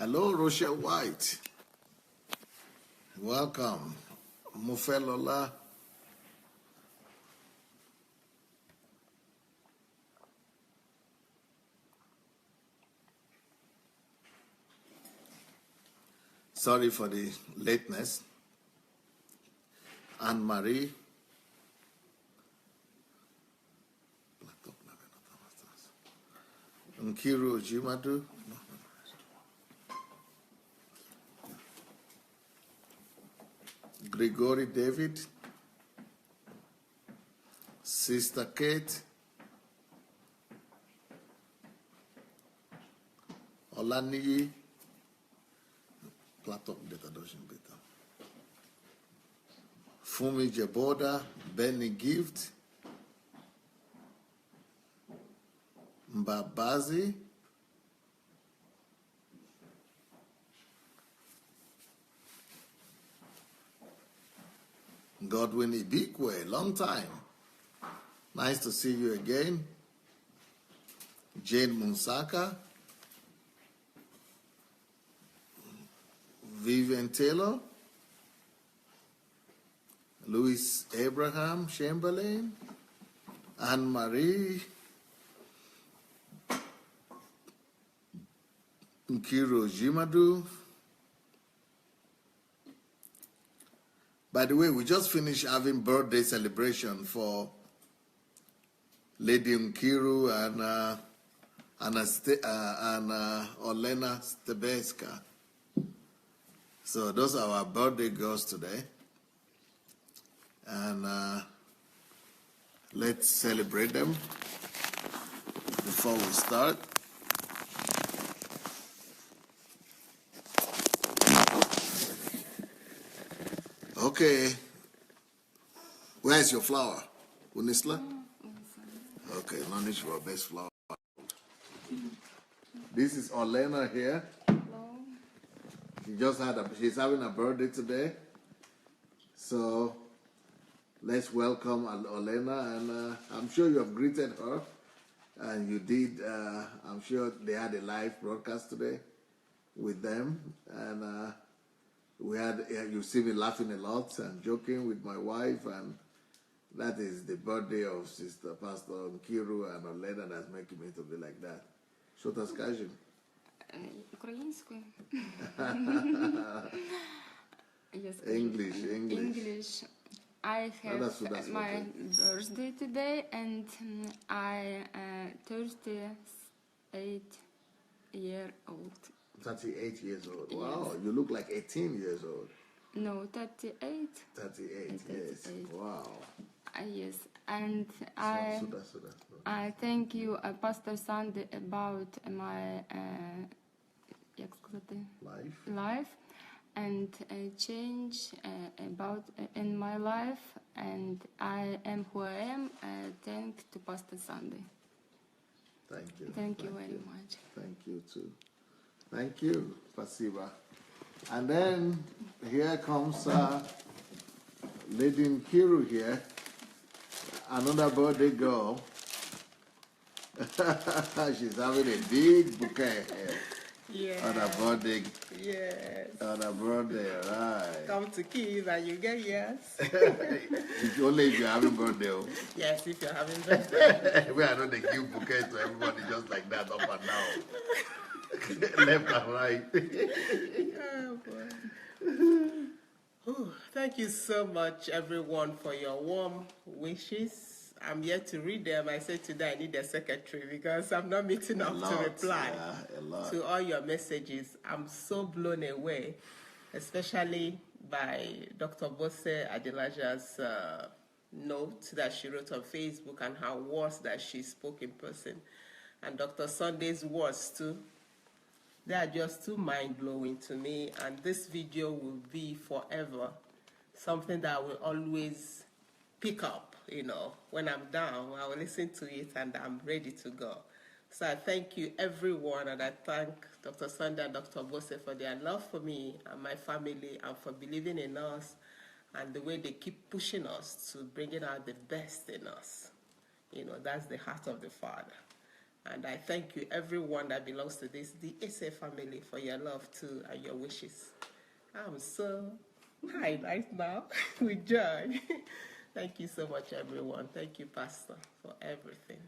Hello, Rochelle White. Welcome. Mufelola. Sorry for the lateness. Anne-Marie. Nkiru Jimadu. Gregory David. Sister Kate. Olaniyi. Platform data doesn't better. Fumi Jeboda, Benny Gift, Mbabazi, Godwin Ibikwe, long time. Nice to see you again. Jane Munsaka, Vivian Taylor, Louis Abraham Chamberlain, Anne-Marie, Nkiru Jimadu. By the way, we just finished having birthday celebration for Lady Nkiru and Olena Stebeska. So those are our birthday girls today. And let's celebrate them before we start. Okay. Where's your flower? Unisla? Okay, no need for our best flower. This is Olena here. She's having a birthday today. So let's welcome Olena, and I'm sure you have greeted her, and you did. I'm sure they had a live broadcast today with them, and you see me laughing a lot and joking with my wife, and that is the birthday of Sister Pastor Nkiru and Olena that's making me to be like that. Що ти скажеш? Українською. English. I have my birthday today, and I 38 years old. 38 years old. Yes. Wow, you look like 18 years old. No, 38. 38, yes. Wow. Yes, and I thank you, Pastor Sandey, about my life and change about in my life, and I am who I am. Thanks to Pastor Sandey. Thank you. Thank you very much. Thank you too. Thank you, Pasiba. And then here comes Lady Nkiru here, another birthday girl. She's having a big bouquet here. Yeah. On her birthday. Yes. On her birthday, right. Come to Keys and you get yes. Only if you're having birthday. Yes, if you're having birthday. We are not the give bouquet to everybody just like that, up and down. Left and right. Oh, boy. Ooh, thank you so much, everyone, for your warm wishes. I'm yet to read them. I said today I need a secretary because I'm not meeting up to reply to all your messages. I'm so blown away, especially by Dr. Bose Adelaja's note that she wrote on Facebook and her words that she spoke in person. And Dr. Sandey's words too. They are just too mind-blowing to me, and this video will be forever something that I will always pick up, when I'm down. I will listen to it and I'm ready to go. So I thank you, everyone, and I thank Dr. Sandey and Dr. Bose for their love for me and my family, and for believing in us and the way they keep pushing us to bringing out the best in us. That's the heart of the Father. And I thank you, everyone that belongs to this, the SA family, for your love too and your wishes. I'm so high right now with joy. Thank you so much, everyone. Thank you, Pastor, for everything.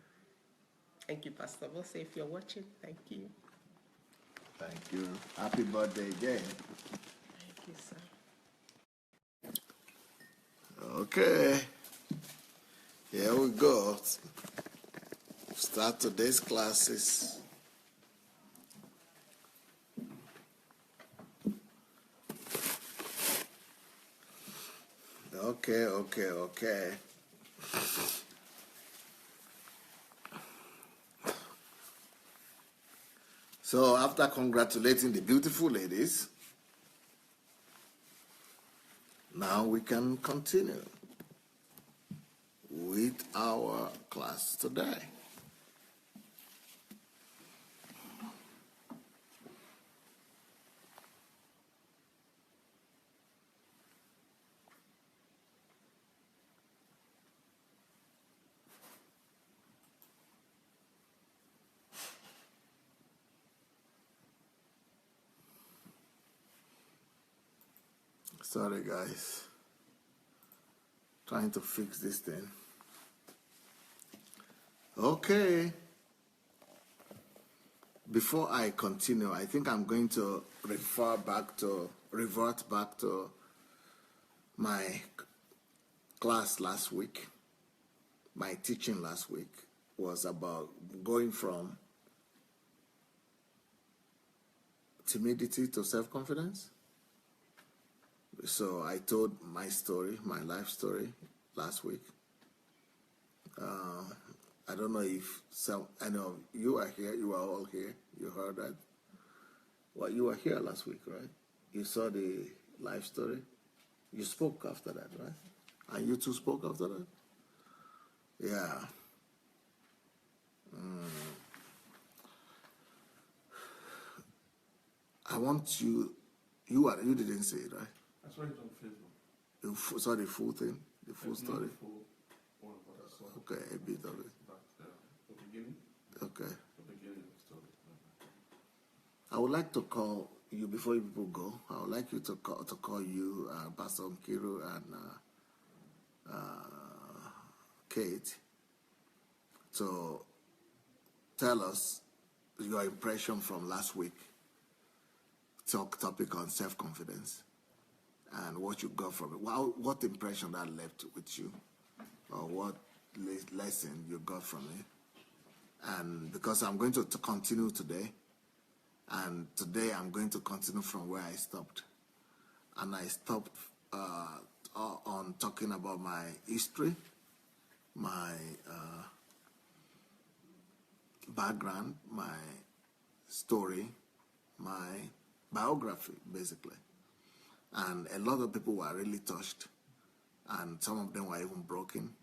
Thank you, Pastor Bose, if you're watching. Thank you. Thank you. Happy birthday again. Thank you, sir. Okay. Here we go. Start today's classes. Okay. So after congratulating the beautiful ladies, now we can continue with our class today. Sorry guys, trying to fix this thing. Okay. Before I continue, I think I'm going to revert back to my class last week. My teaching last week was about going from timidity to self-confidence. So I told my story, my life story last week. I don't know if I know you are here, you are all here, you heard that. Well, you were here last week, right? You saw the life story. You spoke after that, right? And you two spoke after that? Yeah. I want you didn't say it, right? I saw it on Facebook. You saw the full thing, the full story? Not the full one, but I saw Okay, a bit of it. But, the beginning. Okay. The beginning of the story. I would like to call you, before you people go, I would like you to call you, Pastor Nkiru and Kate, to tell us your impression from last week, topic on self-confidence, and what you got from it. What impression that left with you, or what lesson you got from it. And because I'm going to continue today, and today I'm going to continue from where I stopped. And I stopped on talking about my history, my background, my story, my biography, basically. And a lot of people were really touched, and some of them were even broken.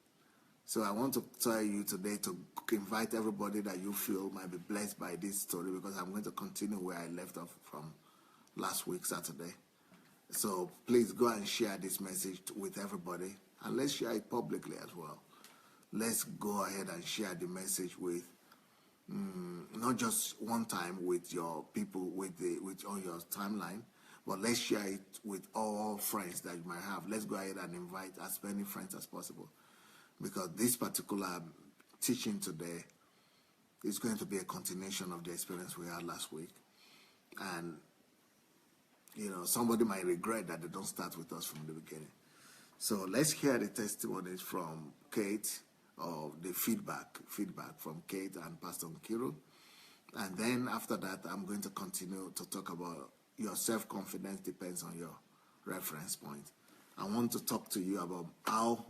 So I want to tell you today to invite everybody that you feel might be blessed by this story, because I'm going to continue where I left off from last week, Saturday. So please go and share this message with everybody, and let's share it publicly as well. Let's go ahead and share the message with not just one time with your people on your timeline, but let's share it with all friends that you might have. Let's go ahead and invite as many friends as possible, because this particular teaching today is going to be a continuation of the experience we had last week. And somebody might regret that they don't start with us from the beginning. So let's hear the testimonies from Kate, or the feedback from Kate and Pastor Nkiru. And then after that, I'm going to continue to talk about your self-confidence depends on your reference point. I want to talk to you about how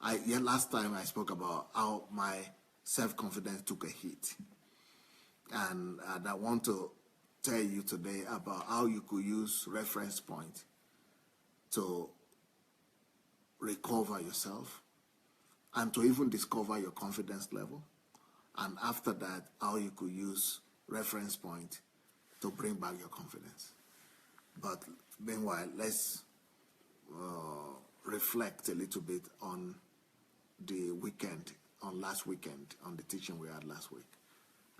last time I spoke about how my self-confidence took a hit. And I want to tell you today about how you could use reference point to recover yourself and to even discover your confidence level. And after that, how you could use reference point to bring back your confidence. But meanwhile, let's reflect a little bit on the weekend, on last weekend, on the teaching we had last week.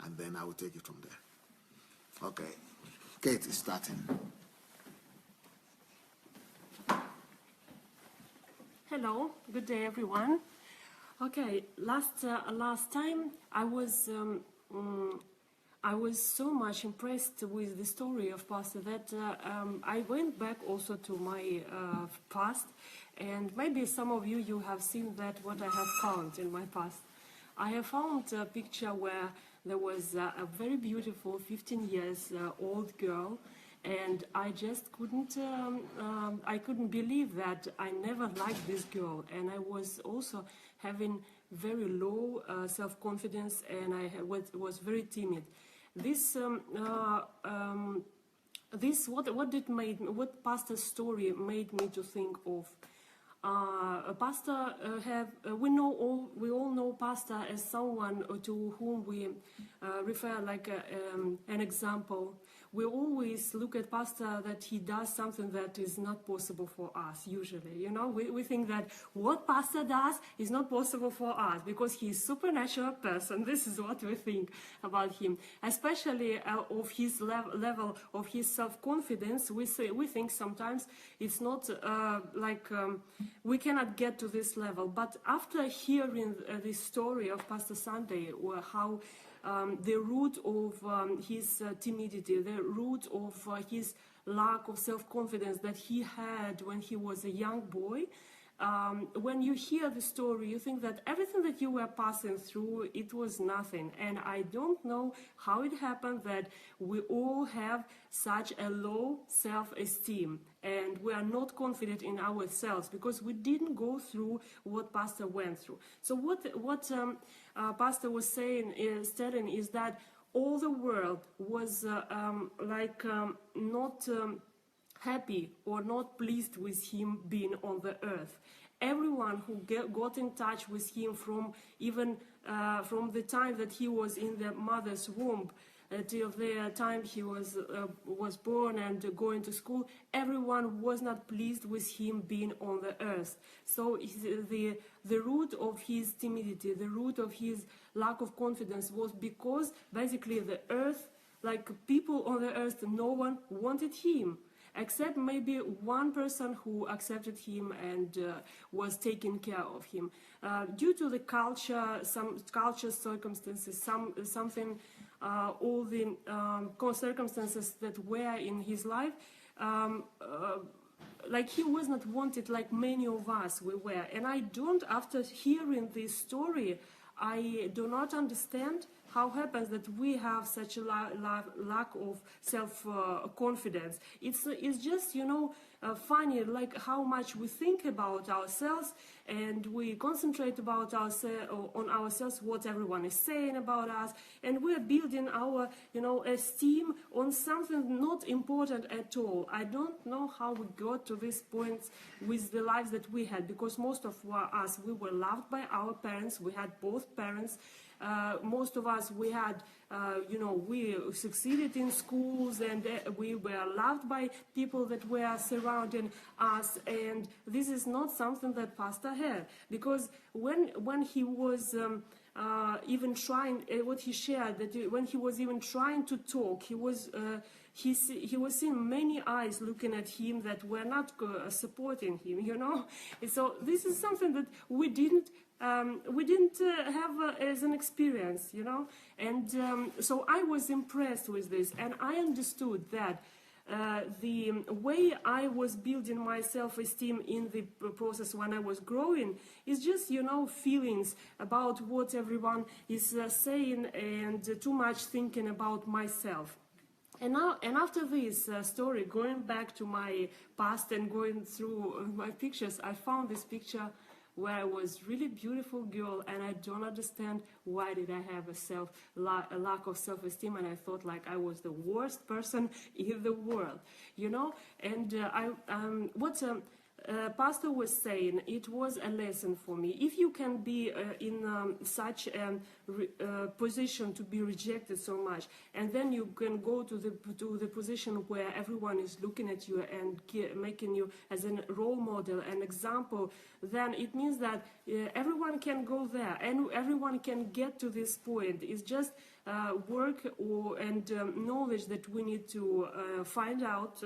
And then I will take it from there. Okay. Kate is starting. Hello, good day everyone. Okay, last time I was so much impressed with the story of Pastor that I went back also to my past, and maybe some of you have seen that what I have found in my past. I have found a picture where there was a very beautiful 15 years old girl, and I just couldn't believe that I never liked this girl, and I was also having very low self-confidence, and I was very timid. What Pastor's story made me to think of. Pastor we all know Pastor as someone to whom we refer like an example. We always look at Pastor that he does something that is not possible for us, usually. You know, we think that what Pastor does is not possible for us because he's a supernatural person. This is what we think about him. Especially of his level of his self-confidence, we think sometimes it's not we cannot get to this level. But after hearing this story of Pastor Sandey, or how the root of his timidity, the root of his lack of self-confidence that he had when he was a young boy, when you hear the story, you think that everything that you were passing through, it was nothing. And I don't know how it happened that we all have such a low self-esteem and we are not confident in ourselves because we didn't go through what Pastor went through. So what Pastor was telling is that all the world was not happy or not pleased with him being on the earth. Everyone who got in touch with him from the time that he was in the mother's womb till the time he was born and going to school, everyone was not pleased with him being on the earth. So the root of his timidity, the root of his lack of confidence was because basically the earth, like people on the earth, no one wanted him, except maybe one person who accepted him and was taking care of him. Due to the culture, some culture circumstances, something, all the circumstances that were in his life, like he was not wanted like many of us we were. And after hearing this story, I do not understand how happens that we have such a lack of self-confidence. It's just, funny, like how much we think about ourselves and we concentrate about on ourselves, what everyone is saying about us, and we're building our, esteem on something not important at all. I don't know how we got to this point with the lives that we had, because most of us, we were loved by our parents. We had both parents. Most of us, we had, we succeeded in schools, and we were loved by people that were surrounding us. And this is not something that Pastor had, because when he was even trying, what he shared, that when he was even trying to talk, he was seeing many eyes looking at him that were not supporting him, And so this is something that we didn't have as an experience, And so I was impressed with this, and I understood that the way I was building my self-esteem in the process when I was growing is just, feelings about what everyone is saying and too much thinking about myself. And after this story, going back to my past and going through my pictures, I found this picture where I was really beautiful girl, and I don't understand why did I have a lack of self-esteem, and I thought like I was the worst person in the world, And Pastor was saying, it was a lesson for me. If you can be in such a position to be rejected so much, and then you can go to the position where everyone is looking at you and making you as a role model, an example, then it means that everyone can go there and everyone can get to this point. It's just work and knowledge that we need to find out.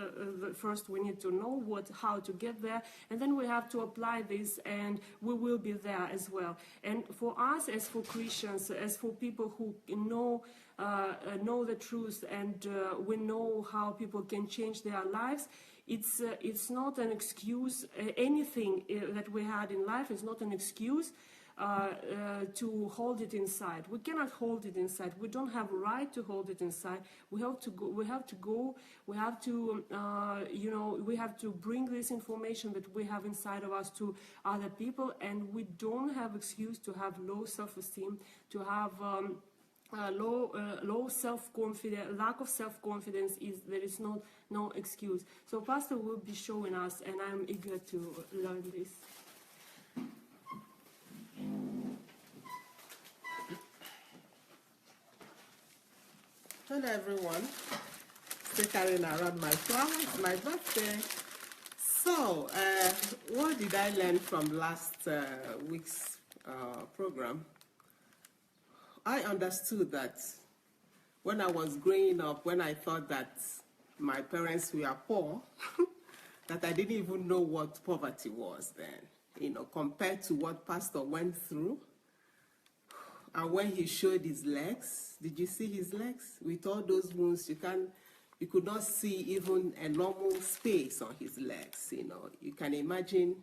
First, we need to know how to get there, and then we have to apply this, and we will be there as well. And for us, as for Christians, as for people who know the truth, and we know how people can change their lives, it's not an excuse. Anything that we had in life is not an excuse to hold it inside. We cannot hold it inside. We don't have a right to hold it inside. We have to go. We have to we have to bring this information that we have inside of us to other people, and we don't have excuse to have low self-esteem, to have low self-confidence, lack of self-confidence. There is no excuse. So Pastor will be showing us, and I'm eager to learn this. Hello everyone, still carrying around my flowers, my birthday. So, what did I learn from last week's program? I understood that when I was growing up, when I thought that my parents were poor, that I didn't even know what poverty was then, compared to what Pastor went through. And when he showed his legs, did you see his legs? With all those wounds, you could not see even a normal space on his legs. You can imagine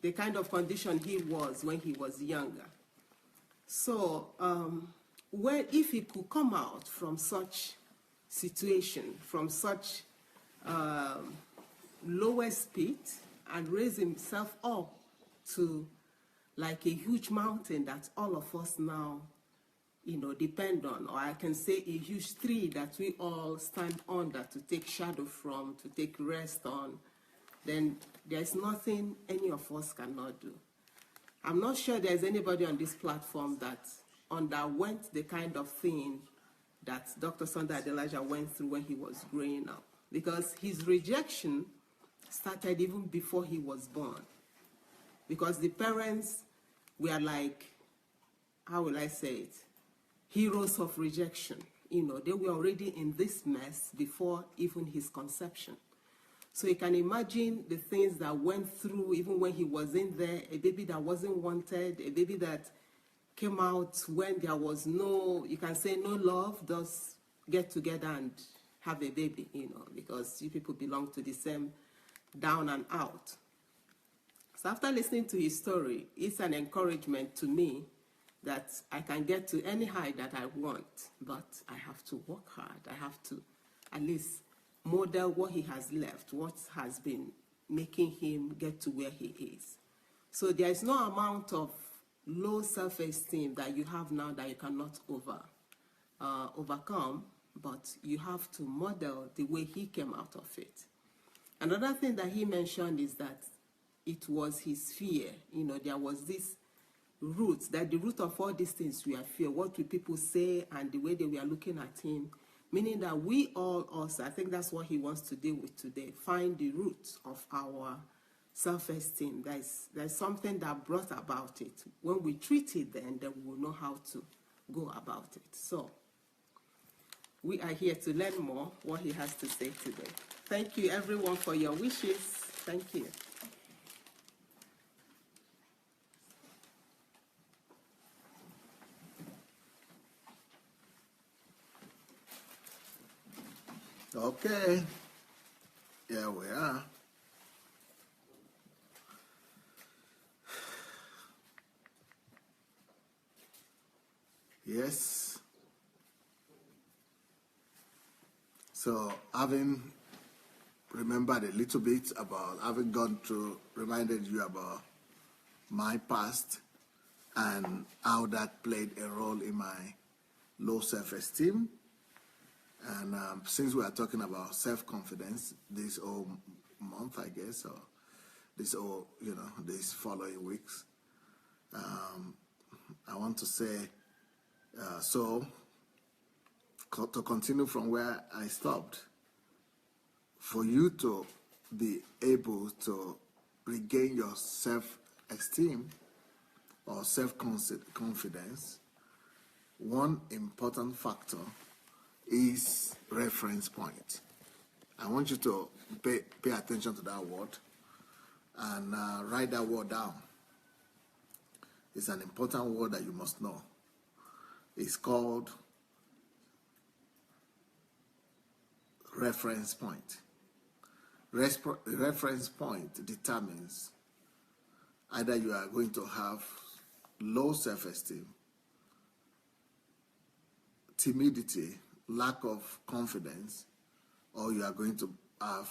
the kind of condition he was when he was younger. So, if he could come out from such situation, from such lowest pit, and raise himself up to like a huge mountain that all of us now, depend on, or I can say a huge tree that we all stand under to take shadow from, to take rest on, then there's nothing any of us cannot do. I'm not sure there's anybody on this platform that underwent the kind of thing that Dr. Sandei Adelaja went through when he was growing up, because his rejection started even before he was born, because the parents were like, how will I say it, heroes of rejection. They were already in this mess before even his conception. So you can imagine the things that went through even when he was in there, a baby that wasn't wanted, a baby that came out when there was no, you can say no love, just get together and have a baby, because you people belong to the same down and out. So after listening to his story, it's an encouragement to me that I can get to any height that I want, but I have to work hard. I have to at least model what he has left, what has been making him get to where he is. So there is no amount of low self-esteem that you have now that you cannot overcome, but you have to model the way he came out of it. Another thing that he mentioned is that it was his fear. There was this root, that the root of all these things were fear. What will people say, and the way they were looking at him, meaning that we all also, I think that's what he wants to deal with today, find the root of our self-esteem. There's something that brought about it. When we treat it, then we will know how to go about it. So we are here to learn more what he has to say today. Thank you everyone for your wishes. Thank you. Okay, here we are. Yes. So having remembered a little bit about, having gone through, reminded you about my past and how that played a role in my low self-esteem. And since we are talking about self-confidence, this month, I guess, or these following weeks. I want to say, to continue from where I stopped, for you to be able to regain your self-esteem or self-confidence, one important factor is reference point. I want you to pay attention to that word and write that word down. It's an important word that you must know. It's called reference point. Reference point determines either you are going to have low self-esteem, timidity, lack of confidence, or you are going to have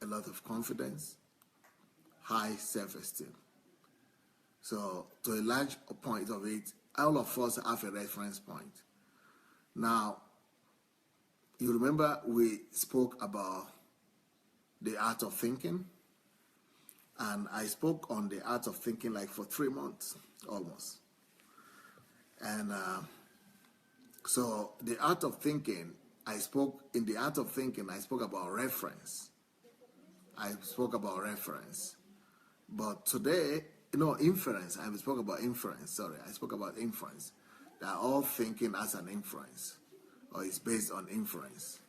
a lot of confidence, high self-esteem. So to a large point of it, all of us have a reference point. Now, you remember we spoke about the art of thinking, and I spoke on the art of thinking like for 3 months almost. And so the art of thinking, I spoke about reference. But today, inference. I spoke about inference. That all thinking has an inference, or is based on inference.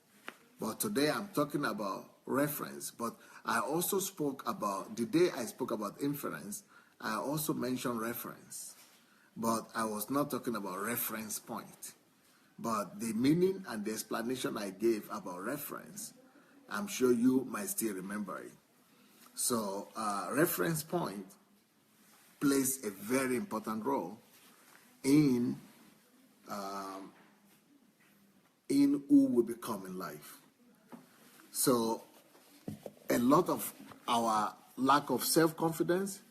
But today I'm talking about reference. But I also spoke about, the day I spoke about inference, I also mentioned reference. But I was not talking about reference point. But the meaning and the explanation I gave about reference, I'm sure you might still remember it. So reference point plays a very important role in who we become in life. So a lot of our lack of self-confidence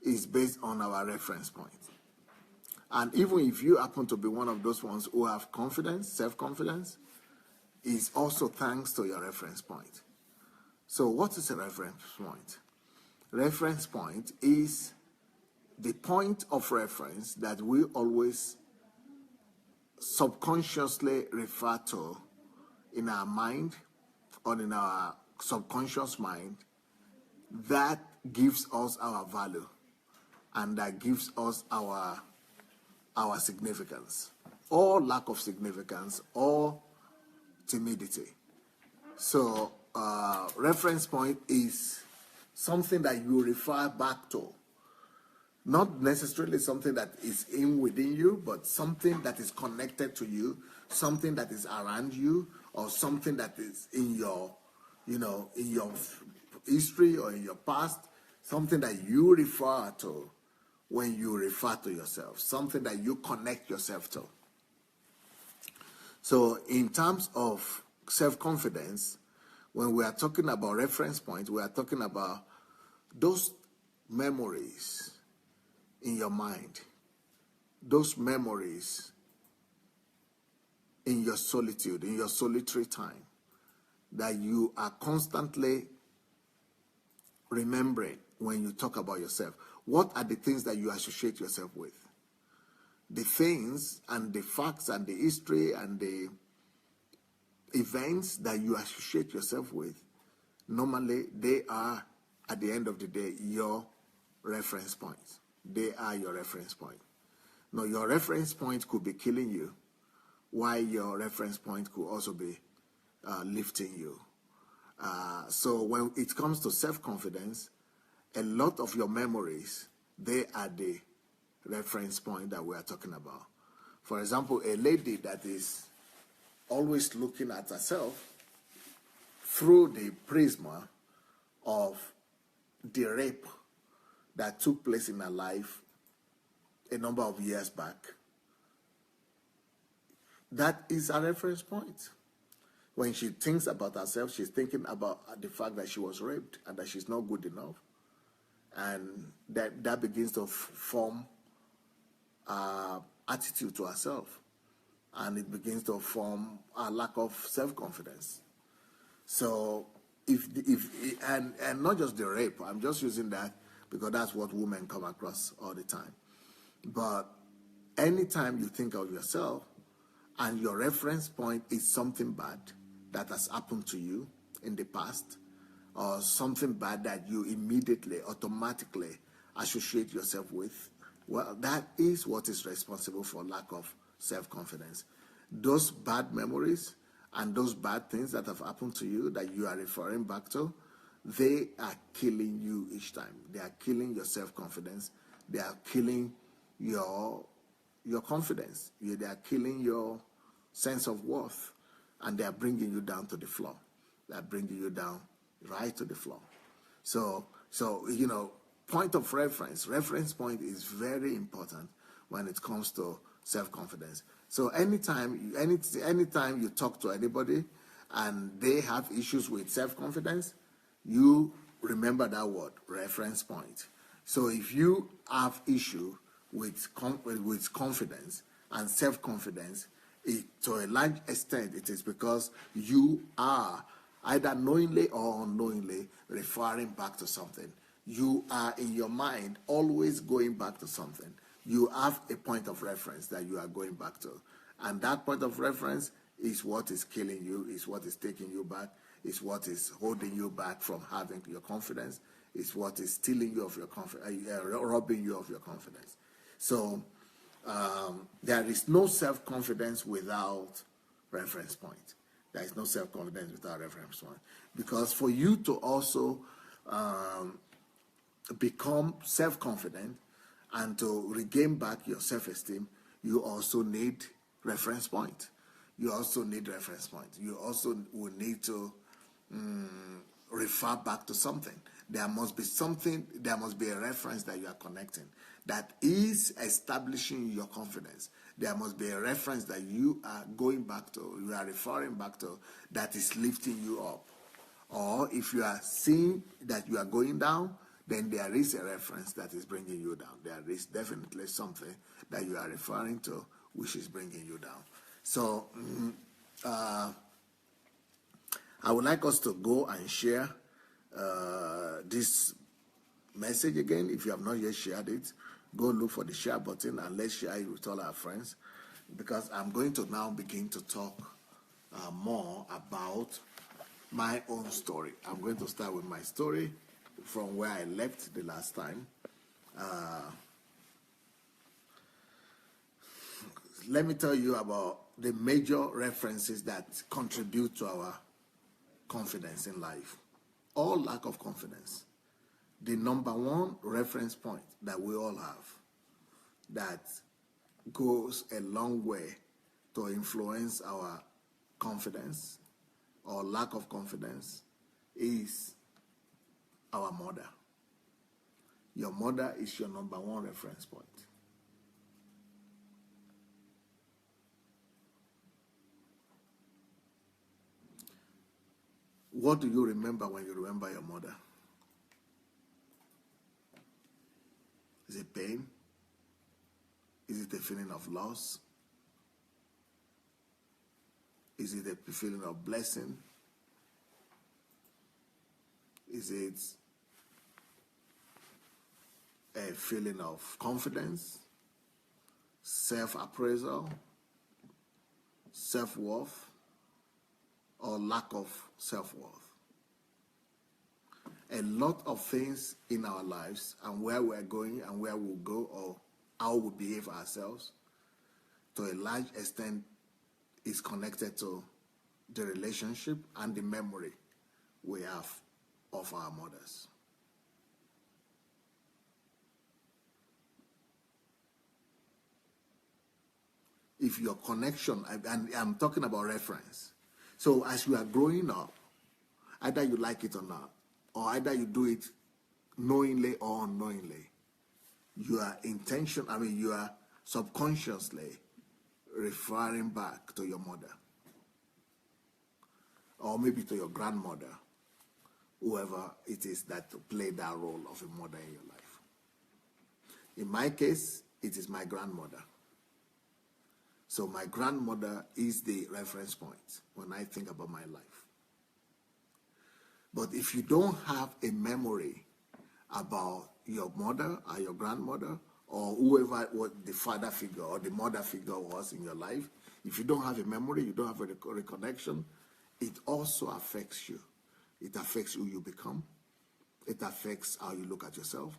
is based on our reference point. And even if you happen to be one of those ones who have confidence, self-confidence, is also thanks to your reference point. So what is a reference point? Reference point is the point of reference that we always subconsciously refer to in our mind or in our subconscious mind that gives us our value and that gives us our significance, or lack of significance, or timidity. So reference point is something that you refer back to. Not necessarily something that is within you, but something that is connected to you, something that is around you, or something that is in your history or in your past, something that you refer to when you refer to yourself, something that you connect yourself to. So in terms of self-confidence, when we are talking about reference points, we are talking about those memories in your mind, those memories in your solitude, in your solitary time, that you are constantly remembering when you talk about yourself. What are the things that you associate yourself with? The things and the facts and the history and the events that you associate yourself with, normally they are, at the end of the day, your reference points. They are your reference point. Now, your reference point could be killing you, while your reference point could also be lifting you. So when it comes to self-confidence, a lot of your memories, they are the reference point that we are talking about. For example, a lady that is always looking at herself through the prism of the rape that took place in her life a number of years back, that is a reference point. When she thinks about herself, she's thinking about the fact that she was raped and that she's not good enough. And that begins to form attitude to herself. And it begins to form a lack of self-confidence. So and not just the rape, I'm just using that because that's what women come across all the time. But anytime you think of yourself and your reference point is something bad that has happened to you in the past, or something bad that you immediately, automatically associate yourself with, well, that is what is responsible for lack of self-confidence. Those bad memories and those bad things that have happened to you that you are referring back to, they are killing you each time. They are killing your self-confidence. They are killing your confidence. They are killing your sense of worth. And they are bringing you down to the floor. They are bringing you down right to the floor. So point of reference point is very important when it comes to self-confidence. So anytime you talk to anybody and they have issues with self-confidence, you remember that word, reference point. So if you have issue with confidence and self-confidence, to a large extent, it is because you are either knowingly or unknowingly referring back to something. You are in your mind always going back to something. You have a point of reference that you are going back to. And that point of reference is what is killing you, is what is taking you back, is what is holding you back from having your confidence, is what is stealing you of your confidence, robbing you of your confidence. So there is no self-confidence without reference point. There is no self-confidence without reference point. Because for you to also become self-confident and to regain back your self-esteem, you also need reference point. You also need reference point. You also will need to refer back to something. There must be something, there must be a reference that you are connecting that is establishing your confidence. There must be a reference that you are going back to, you are referring back to, that is lifting you up. Or if you are seeing that you are going down, then there is a reference that is bringing you down. There is definitely something that you are referring to which is bringing you down. So I would like us to go and share this message again. If you have not yet shared it, go look for the share button and let's share it with all our friends, because I'm going to now begin to talk more about my own story. I'm going to start with my story from where I left the last time. Let me tell you about the major references that contribute to our confidence in life, or lack of confidence. The number one reference point that we all have that goes a long way to influence our confidence or lack of confidence is our mother. Your mother is your number one reference point. What do you remember when you remember your mother? Is it pain? Is it a feeling of loss? Is it a feeling of blessing? Is it a feeling of confidence, self-appraisal, self-worth, or lack of self-worth? A lot of things in our lives and where we're going and where we'll go or how we behave ourselves, to a large extent, is connected to the relationship and the memory we have of our mothers. If your connection, and I'm talking about reference, so as you are growing up, either you like it or not, or either you do it knowingly or unknowingly, you are you are subconsciously referring back to your mother, or maybe to your grandmother, whoever it is that played that role of a mother in your life. In my case, it is my grandmother. So my grandmother is the reference point when I think about my life. But if you don't have a memory about your mother or your grandmother or whoever what the father figure or the mother figure was in your life, if you don't have a memory, you don't have a reconnection, it also affects you. It affects who you become. It affects how you look at yourself.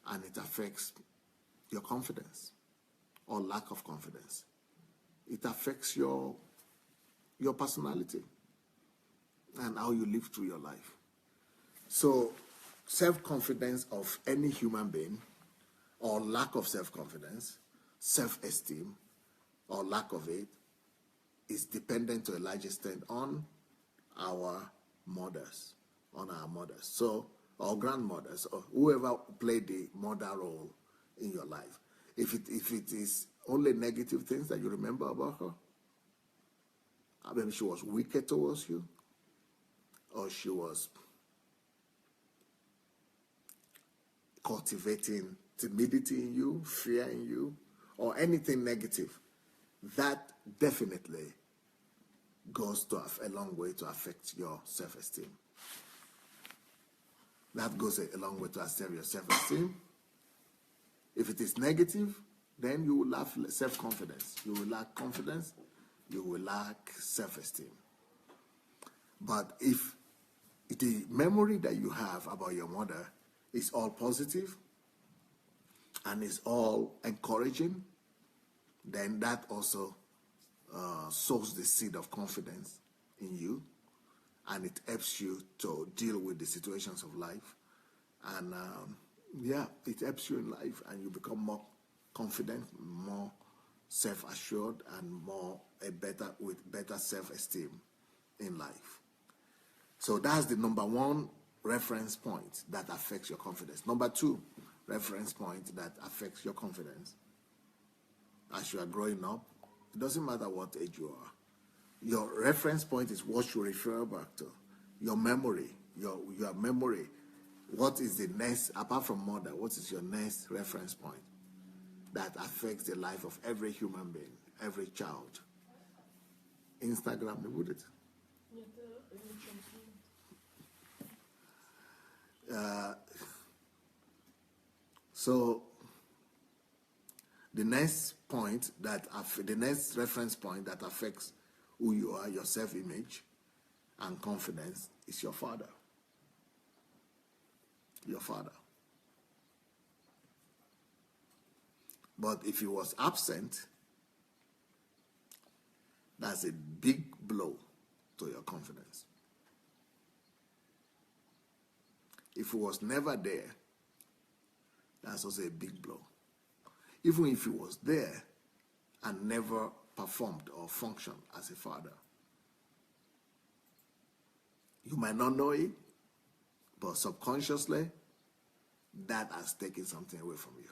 And it affects your confidence or lack of confidence. It affects your personality and how you live through your life. So self-confidence of any human being or lack of self-confidence, self-esteem or lack of it is dependent to a large extent on our mothers, So, or grandmothers, or whoever played the mother role in your life. If it is only negative things that you remember about her, maybe she was wicked towards you, or she was cultivating timidity in you, fear in you, or anything negative, that definitely goes to a long way to affect your self-esteem. That goes a long way to affect your self-esteem. If it is negative, then you will lack self-confidence. You will lack confidence. You will lack self-esteem. But if the memory that you have about your mother is all positive and is all encouraging, then that also sows the seed of confidence in you, and it helps you to deal with the situations of life. And it helps you in life, and you become more confident, more self-assured, and with better self-esteem in life. So that's the number one reference point that affects your confidence. Number two reference point that affects your confidence as you are growing up. It doesn't matter what age you are. Your reference point is what you refer back to. Your memory, your memory. What is the next, apart from mother, what is your next reference point that affects the life of every human being, every child? Instagram, would it? So the next reference point that affects who you are, your self-image and confidence, is your father. Your father. But if he was absent, that's a big blow to your confidence. If he was never there, that's also a big blow. Even if he was there and never performed or functioned as a father, you might not know it, but subconsciously, that has taken something away from you.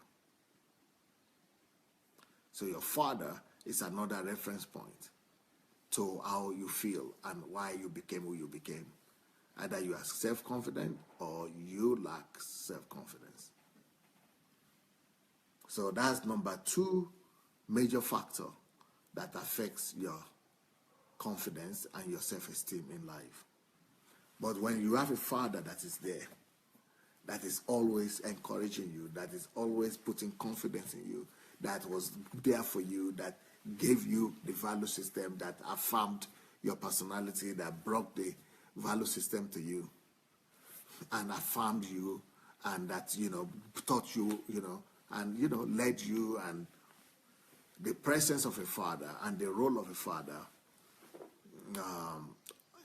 So your father is another reference point to how you feel and why you became who you became. Either you are self-confident or you lack self-confidence. So that's number two major factor that affects your confidence and your self-esteem in life. But when you have a father that is there, that is always encouraging you, that is always putting confidence in you, that was there for you, that gave you the value system, that affirmed your personality, that brought the value system to you and affirmed you, and that, taught you, and, led you, and the presence of a father and the role of a father,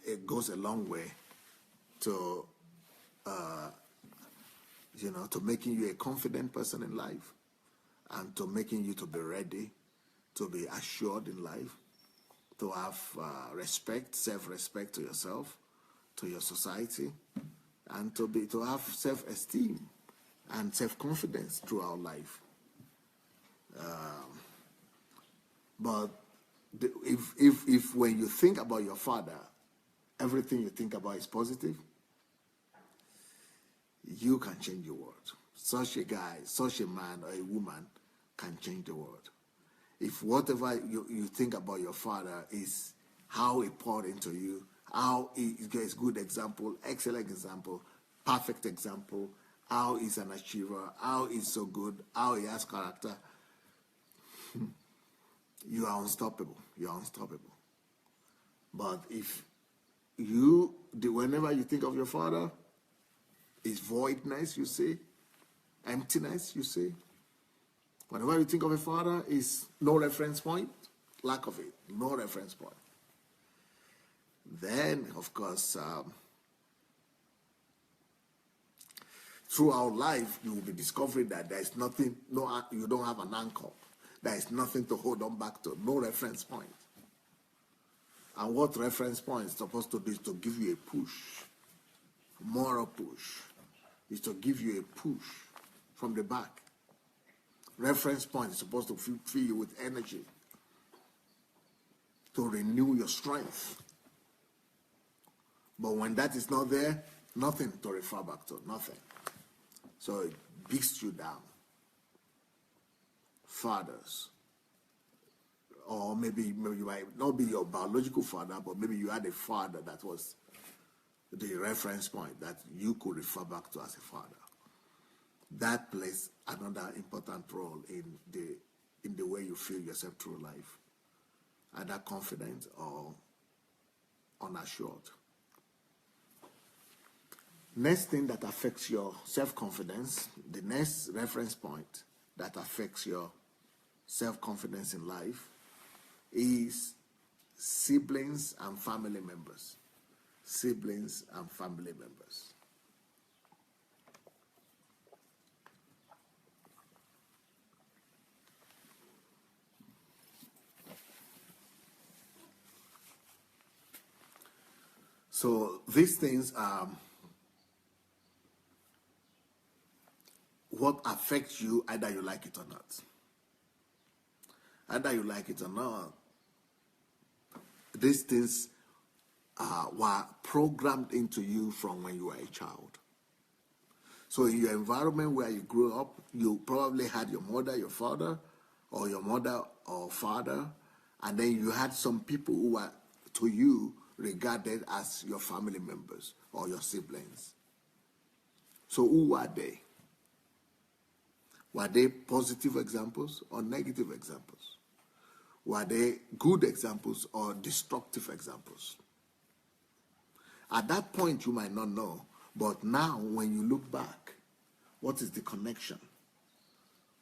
it goes a long way to, to making you a confident person in life, and to making you to be ready, to be assured in life, to have respect, self-respect to yourself, to your society, and to have self-esteem and self-confidence throughout life. But if when you think about your father, everything you think about is positive, you can change the world. Such a guy, such a man or a woman can change the world. If whatever you think about your father is how he poured into you, how he is good example, excellent example, perfect example, how he's an achiever, how he's so good, how he has character. You are unstoppable. You are unstoppable. But if whenever you think of your father, it's voidness, you see, emptiness, you see. Whenever you think of a father, is no reference point, lack of it, no reference point. Then, of course, throughout life, you will be discovering that there is nothing, you don't have an anchor. There is nothing to hold on back to, no reference point. And what reference point is supposed to do is to give you a push, moral push, is to give you a push from the back. Reference point is supposed to fill you with energy, to renew your strength. But when that is not there, nothing to refer back to, nothing. So it beats you down. Fathers, or maybe you might not be your biological father, but maybe you had a father that was the reference point that you could refer back to as a father. That plays another important role in the way you feel yourself through life, either confident or unassured. Next thing that affects your self-confidence, the next reference point that affects your self-confidence in life is siblings and family members. Siblings and family members. So these things are what affects you, either you like it or not. Either you like it or not, these things were programmed into you from when you were a child. So in your environment where you grew up, you probably had your mother, your father, or your mother or father, and then you had some people who were, to you, regarded as your family members or your siblings. So who were they? Were they positive examples or negative examples? Were they good examples or destructive examples? At that point, you might not know. But now, when you look back, what is the connection?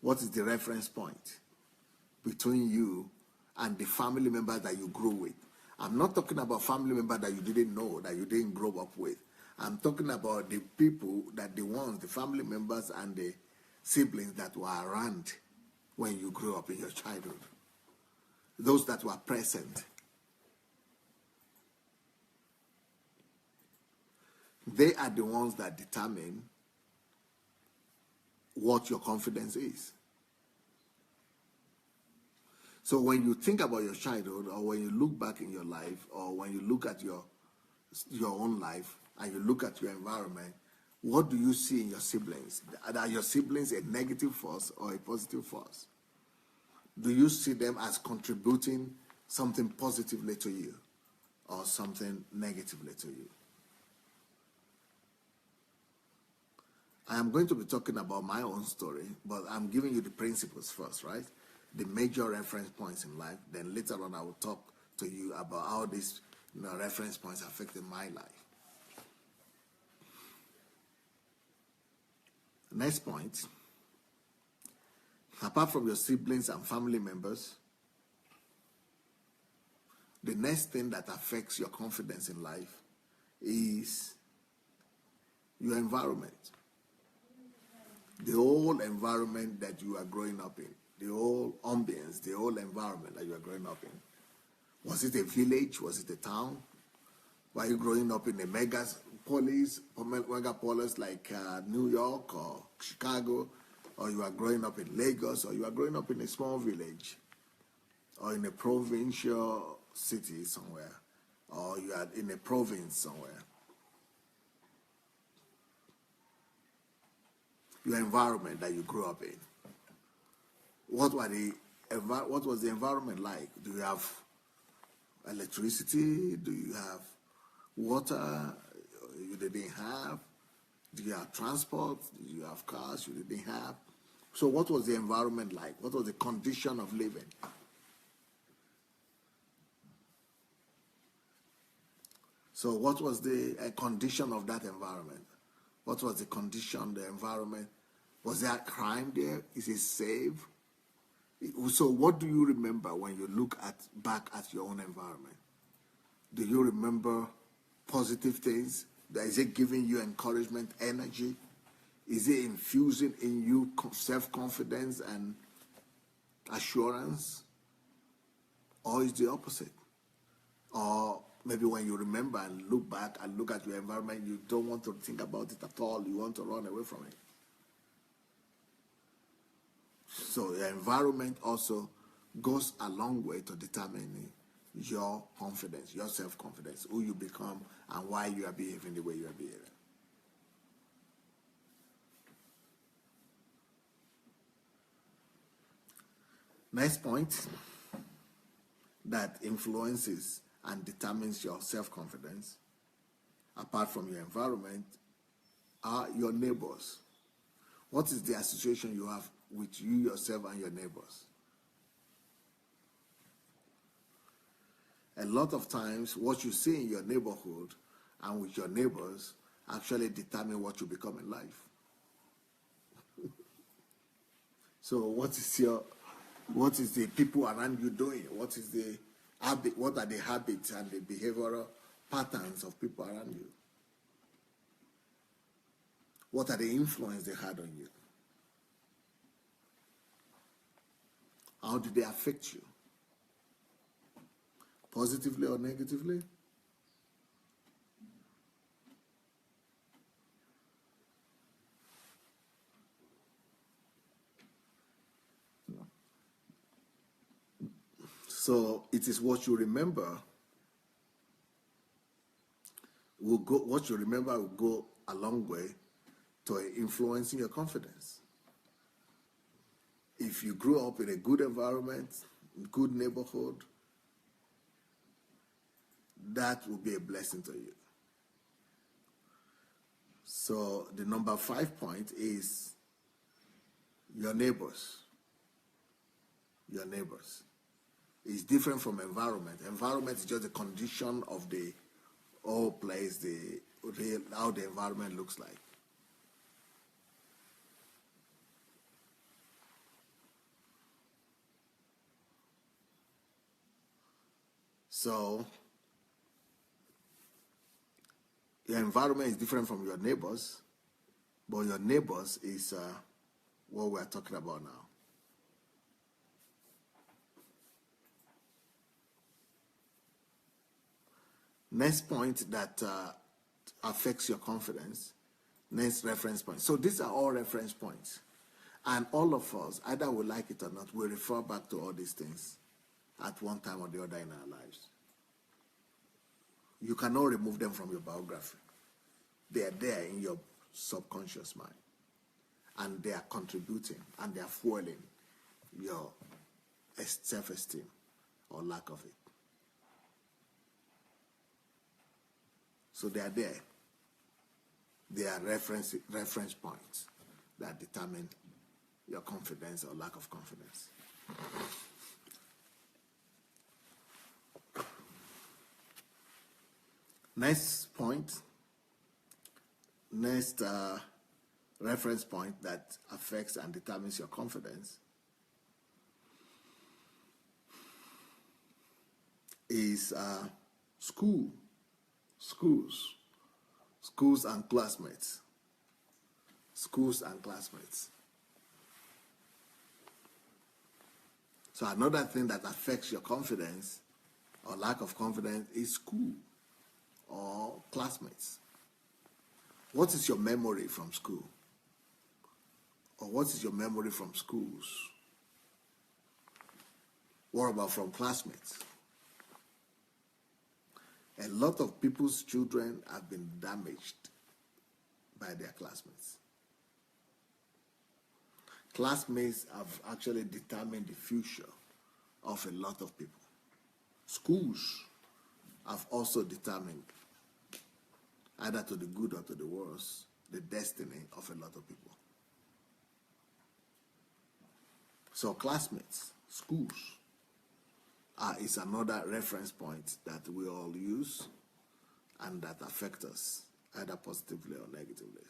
What is the reference point between you and the family members that you grew with? I'm not talking about family members that you didn't know, that you didn't grow up with. I'm talking about the people the family members and the siblings that were around when you grew up in your childhood. Those that were present. They are the ones that determine what your confidence is. So when you think about your childhood, or when you look back in your life, or when you look at your own life, and you look at your environment, what do you see in your siblings? Are your siblings a negative force or a positive force? Do you see them as contributing something positively to you or something negatively to you? I am going to be talking about my own story, but I'm giving you the principles first, right? The major reference points in life. Then later on I will talk to you about how these reference points affected my life. Next point. Apart from your siblings and family members, the next thing that affects your confidence in life is your environment. The whole environment that you are growing up in, the whole ambience, the whole environment that you are growing up in. Was it a village? Was it a town? Were you growing up in a megapolis like New York or Chicago? Or you are growing up in Lagos, or you are growing up in a small village, or in a provincial city somewhere, or you are in a province somewhere. Your environment that you grew up in. What was the environment like? Do you have electricity? Do you have water you didn't have? Did you have transport? Did you have cars you didn't have? So what was the environment like? What was the condition of living? So what was the condition of that environment? What was the condition, the environment? Was there crime there? Is it safe? So what do you remember when you look back at your own environment? Do you remember positive things? Is it giving you encouragement, energy? Is it infusing in you self-confidence and assurance? Or is the opposite? Or maybe when you remember and look back and look at your environment, you don't want to think about it at all. You want to run away from it. So the environment also goes a long way to determining your confidence, your self-confidence, who you become, and why you are behaving the way you are behaving. Next point that influences and determines your self-confidence, apart from your environment, are your neighbors. What is the association you have with you, yourself, and your neighbors? A lot of times, what you see in your neighborhood and with your neighbors actually determine what you become in life. So what is the people around you doing? What is the habit? What are the habits and the behavioral patterns of people around you? What are the influence they had on you? How did they affect you? Positively or negatively? So it is what you remember what you remember will go a long way to influencing your confidence. If you grew up in a good environment, good neighborhood, that will be a blessing to you. So the number 5 point is your neighbors. Your neighbors. It's different from environment. Environment is just the condition of the whole place, how the environment looks like. So your environment is different from your neighbors, but your neighbors is what we're talking about now. Next point that affects your confidence, next reference point. So these are all reference points. And all of us, either we like it or not, we refer back to all these things at one time or the other in our lives. You cannot remove them from your biography. They are there in your subconscious mind. And they are contributing and they are fueling your self-esteem or lack of it. So they are there. They are reference points that determine your confidence or lack of confidence. Next point, reference point that affects and determines your confidence is schools and classmates. Schools and classmates. So another thing that affects your confidence or lack of confidence is school or classmates. What is your memory from school? Or what is your memory from schools? What about from classmates? A lot of people's children have been damaged by their classmates. Classmates have actually determined the future of a lot of people. Schools have also determined either to the good or to the worse, the destiny of a lot of people. So classmates, schools, is another reference point that we all use and that affect us either positively or negatively.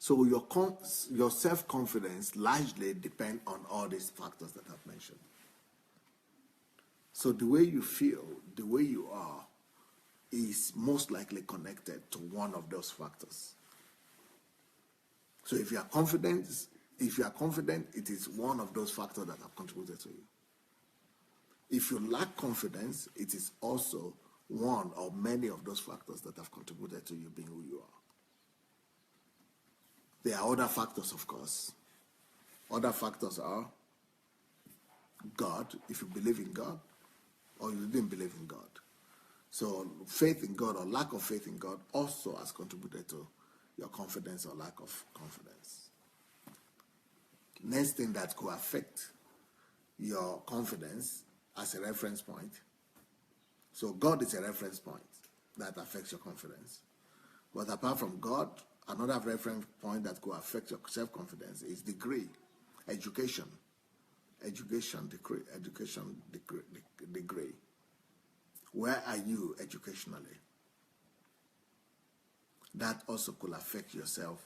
So your self-confidence largely depends on all these factors that I've mentioned. So the way you feel, the way you are, is most likely connected to one of those factors. So if you are confident, it is one of those factors that have contributed to you. If you lack confidence, it is also one or many of those factors that have contributed to you being who you are. There are other factors, of course. Other factors are God, if you believe in God, or you didn't believe in God. So faith in God or lack of faith in God also has contributed to your confidence or lack of confidence. Next thing that could affect your confidence as a reference point. So God is a reference point that affects your confidence. But apart from God, another reference point that could affect your self-confidence is degree, education. Education degree. Where are you educationally? That also could affect your self-image.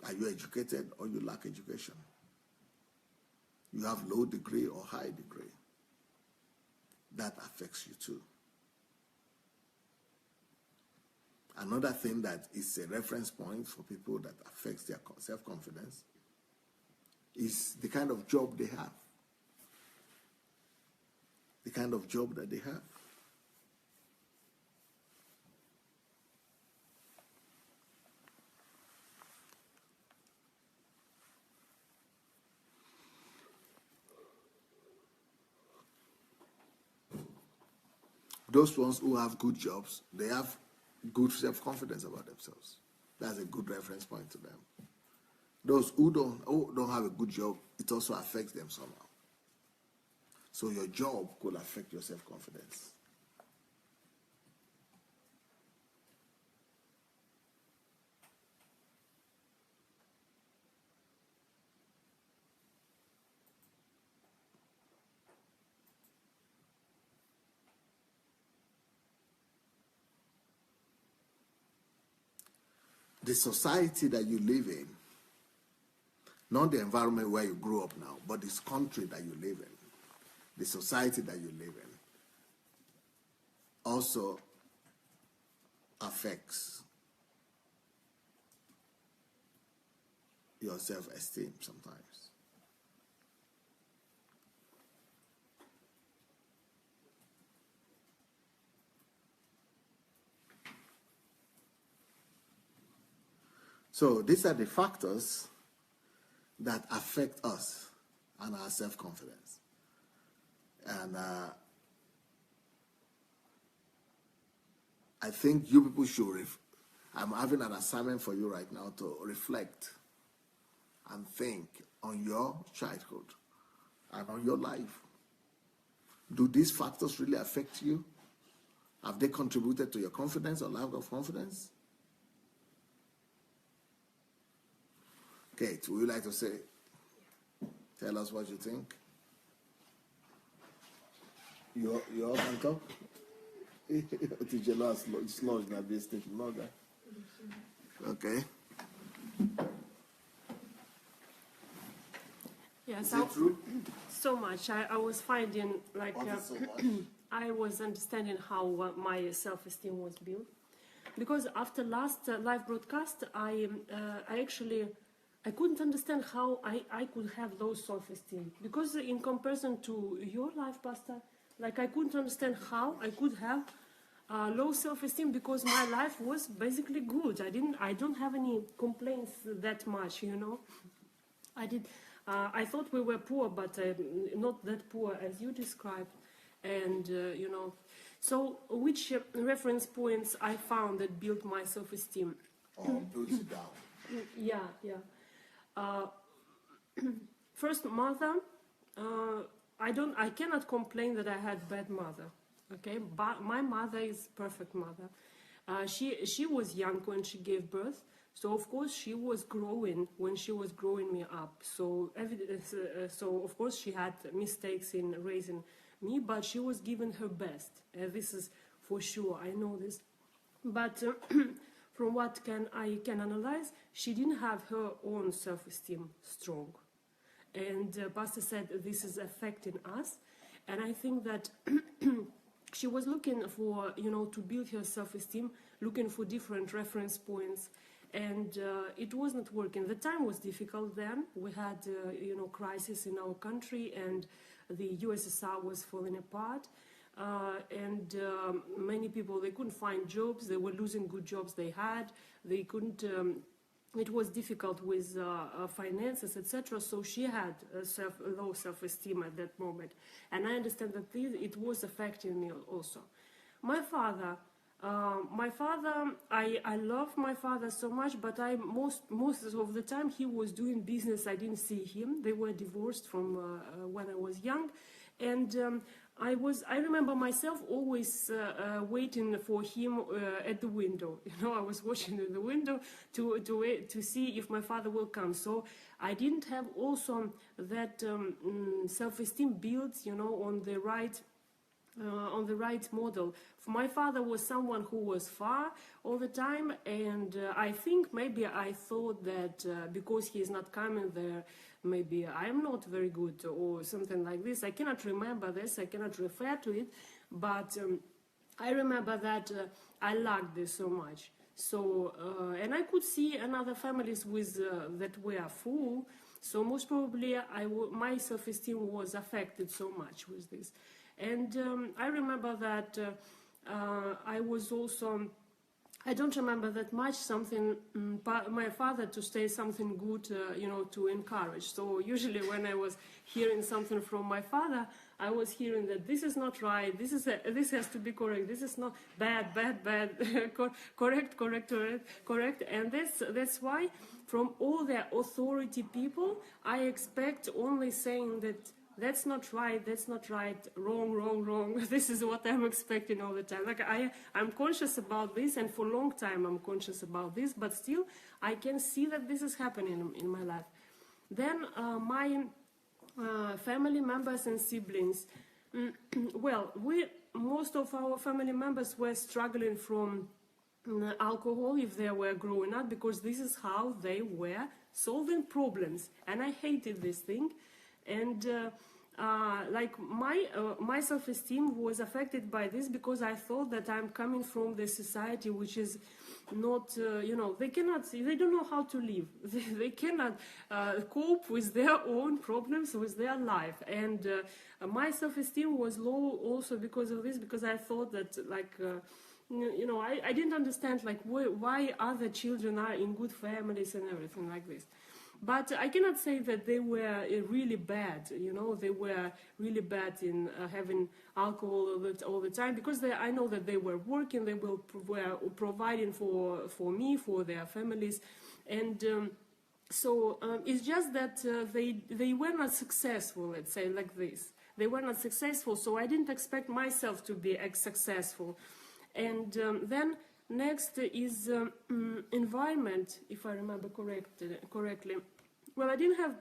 Are you educated or you lack education? You have low degree or high degree. That affects you too. Another thing that is a reference point for people that affects their self-confidence is the kind of job they have. The kind of job that they have. Those ones who have good jobs, they have good self-confidence about themselves. That's a good reference point to them. Those who don't have a good job, it also affects them somehow. So your job could affect your self-confidence. The society that you live in, not the environment where you grew up now, but this country that you live in, the society that you live in, also affects your self-esteem sometimes. So these are the factors that affect us and our self-confidence. And I think you people should, I'm having an assignment for you right now to reflect and think on your childhood and on your life. Do these factors really affect you? Have they contributed to your confidence or lack of confidence? Kate, would you like to tell us what you think? You all can talk? Okay. Yeah, Is it true? so much. I was finding like What is so much? I was understanding how my self-esteem was built, because after last live broadcast, I couldn't understand how I could have low self-esteem, because in comparison to your life, Pastor, like I couldn't understand how I could have low self-esteem, because my life was basically good. I don't have any complaints that much, you know. I thought we were poor, but not that poor as you described, and you know. So, which reference points I found that built my self-esteem? Please sit down. Yeah. First, mother. I cannot complain that I had bad mother. Okay, but my mother is perfect mother. She was young when she gave birth, so of course she was growing when she was growing me up. So of course she had mistakes in raising me, but she was giving her best. This is for sure. I know this, but from what I can analyze, she didn't have her own self-esteem strong, and Pastor said this is affecting us, and I think that. She was looking for, to build her self-esteem, looking for different reference points, and it was not working. The time was difficult then. We had, crisis in our country, and the USSR was falling apart, and many people, they couldn't find jobs. They were losing good jobs they had. They couldn't. It was difficult with finances, etc. So she had low self-esteem at that moment, and I understand that it was affecting me also. My father, I love my father so much, but most of the time he was doing business. I didn't see him. They were divorced from when I was young, and I remember myself always waiting for him at the window. I was watching in the window to see if my father will come. So I didn't have also that self-esteem built, on the right model. My father was someone who was far all the time, and I think maybe I thought that because he is not coming there, maybe I'm not very good or something like this. I cannot remember this, I cannot refer to it, but I remember that I lacked this so much. So, and I could see another families with that were full, so most probably my self-esteem was affected so much with this. And I remember that I was also, I don't remember that much something, my father to say something good, to encourage. So usually when I was hearing something from my father, I was hearing that this is not right, this has to be correct, this is not bad, correct. And that's why from all the authority people, I expect only saying that that's not right, wrong. This is what I'm expecting all the time. Like I'm conscious about this, and for a long time I'm conscious about this, but still I can see that this is happening in my life. Then my family members and siblings, well, most of our family members were struggling from alcohol if they were growing up, because this is how they were solving problems, and I hated this thing. And like my self-esteem was affected by this, because I thought that I'm coming from the society which is not, they don't know how to live. They cannot cope with their own problems, with their life. And my self-esteem was low also because of this, because I thought that I didn't understand why other children are in good families and everything like this. But I cannot say that they were really bad, they were really bad in having alcohol all the time, because I know that they were working, they were providing for me, for their families, and so it's just that they were not successful, let's say like this. They were not successful, so I didn't expect myself to be successful. And then next is environment, if I remember correctly. Well, I didn't have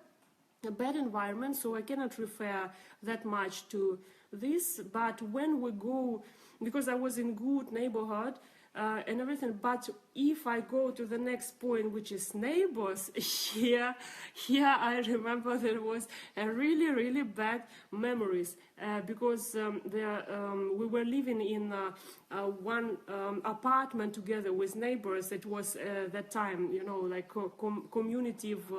a bad environment, so I cannot refer that much to this. But when we go, because I was in good neighborhood and everything, but if I go to the next point, which is neighbors, here I remember there was a really bad memories, because we were living in one apartment together with neighbors. It was that time, like community of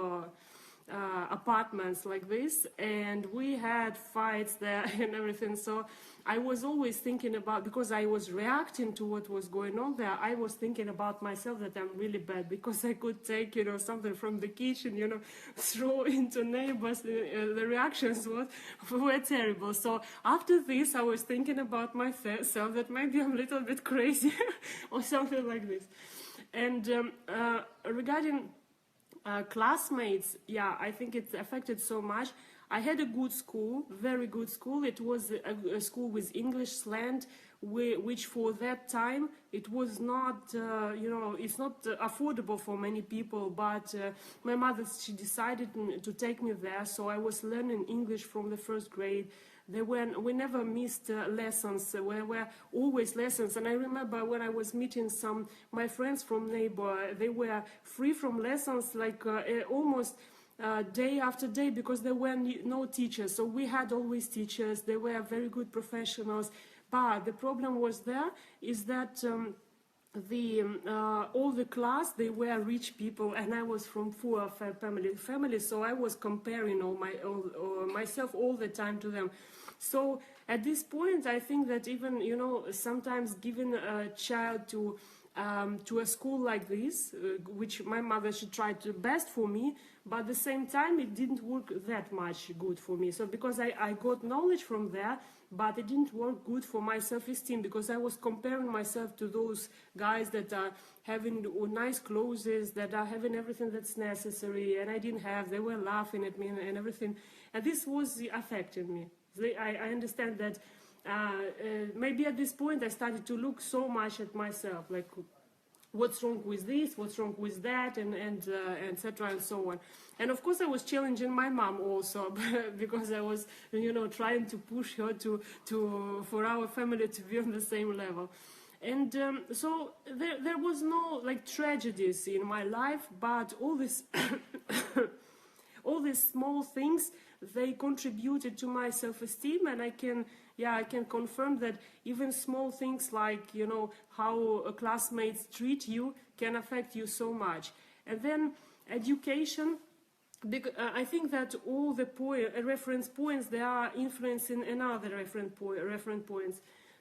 apartments like this, and we had fights there and everything. So I was always thinking about, because I was reacting to what was going on there, I was thinking about myself that I'm really bad, because I could take, something from the kitchen, throw into neighbors. The reactions were terrible. So after this, I was thinking about myself, that maybe I'm a little bit crazy or something like this. And regarding classmates, yeah, I think it affected so much. I had a good school, very good school. It was a school with English slang, which for that time, it was not, it's not affordable for many people, but my mother, she decided to take me there, so I was learning English from the first grade. We never missed lessons. There were always lessons. And I remember when I was meeting my friends from neighbor, they were free from lessons like almost day after day, because there were no teachers. So we had always teachers. They were very good professionals. But the problem was there is that all the class, they were rich people, and I was from poor family, so I was comparing myself all the time to them. So at this point, I think that even sometimes giving a child to a school like this, which my mother, she tried the best for me, but at the same time it didn't work that much good for me. So because I got knowledge from there, but it didn't work good for my self-esteem, because I was comparing myself to those guys that are having nice clothes, that are having everything that's necessary, and I didn't have. They were laughing at me and everything, and this was affecting me. I understand that maybe at this point I started to look so much at myself, like what's wrong with this, what's wrong with that, and etc. and so on. And of course I was challenging my mom also, because I was trying to push her for our family to be on the same level. And so there was no like tragedies in my life, but all this all these small things, they contributed to my self-esteem, and I can confirm that even small things like, how classmates treat you can affect you so much. And then education, I think that all the reference points, they are influencing another reference points.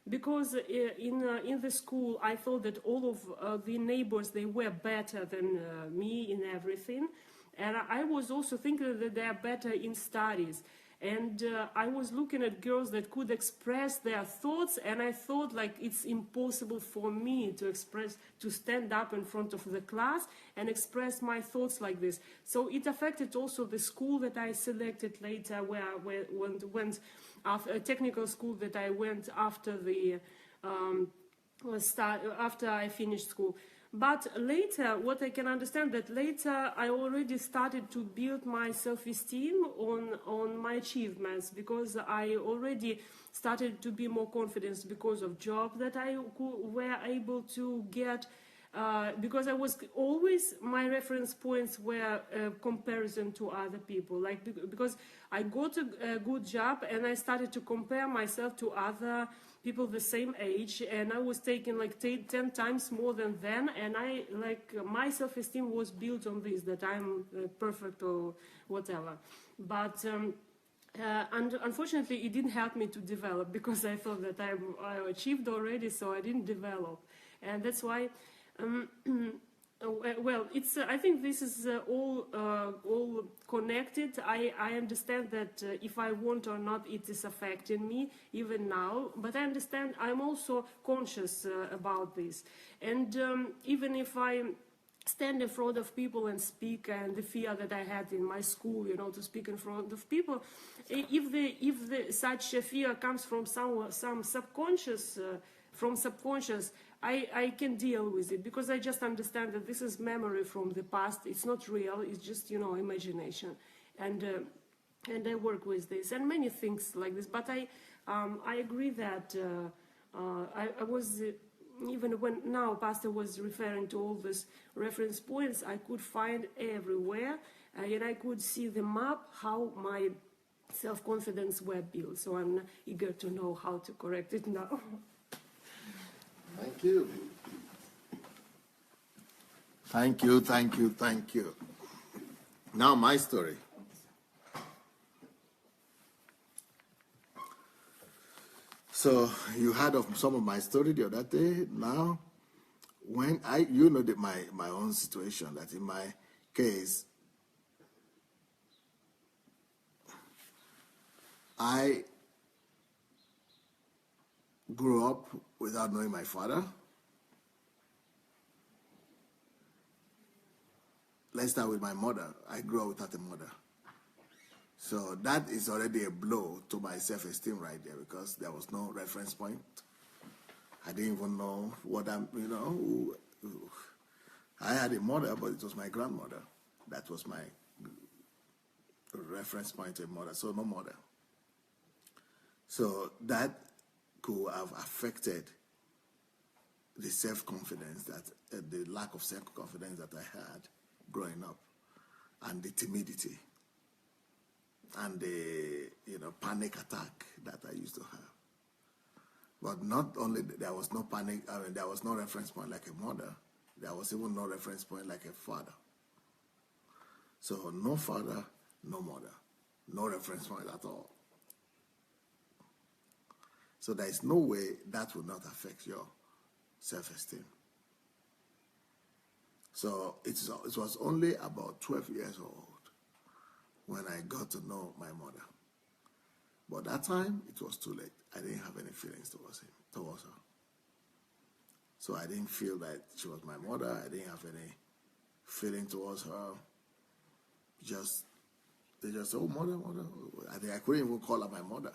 Because in the school, I thought that all of the neighbors, they were better than me in everything. And I was also thinking that they are better in studies. And I was looking at girls that could express their thoughts, and I thought like it's impossible for me to stand up in front of the class and express my thoughts like this. So it affected also the school that I selected later, where I went after a technical school that I went after after I finished school. But later, what I can understand, that later I already started to build my self-esteem on my achievements, because I already started to be more confident because of job that I were able to get, because I was always, my reference points were comparison to other people, like because I got a good job and I started to compare myself to other people the same age, and I was taking like 10 times more than them, and my self-esteem was built on this, that I'm perfect or whatever. But and unfortunately it didn't help me to develop, because I thought that I achieved already, so I didn't develop. And that's why well, it's I think this is all connected. I understand that if I want or not, it is affecting me even now, but I understand I'm also conscious about this. And even if I stand in front of people and speak, and the fear that I had in my school, to speak in front of people, if such a fear comes from some subconscious, I can deal with it, because I just understand that this is memory from the past. It's not real. It's just, imagination. And I work with this and many things like this. But I agree that I was, even when now Pastor was referring to all these reference points, I could find everywhere, and I could see the map, how my self-confidence were built. So I'm eager to know how to correct it now. Thank you. Thank you, thank you, thank you. Now my story. So you heard of some of my story the other day. Now, when my own situation, that in my case, I grew up without knowing my father. Let's start with my mother. I grew up without a mother. So that is already a blow to my self-esteem right there, because there was no reference point. I didn't even know what I had a mother, but it was my grandmother. That was my reference point to a mother, so no mother. So that could have affected the self-confidence the lack of self-confidence that I had growing up, and the timidity, and the panic attack that I used to have. But not only there was no panic, there was no reference point like a mother, there was even no reference point like a father. So no father, no mother, no reference point at all. So there is no way that will not affect your self-esteem. So it was only about 12 years old when I got to know my mother. But that time, it was too late. I didn't have any feelings towards her. So I didn't feel that she was my mother. I didn't have any feeling towards her. They just said, oh, mother. I couldn't even call her my mother.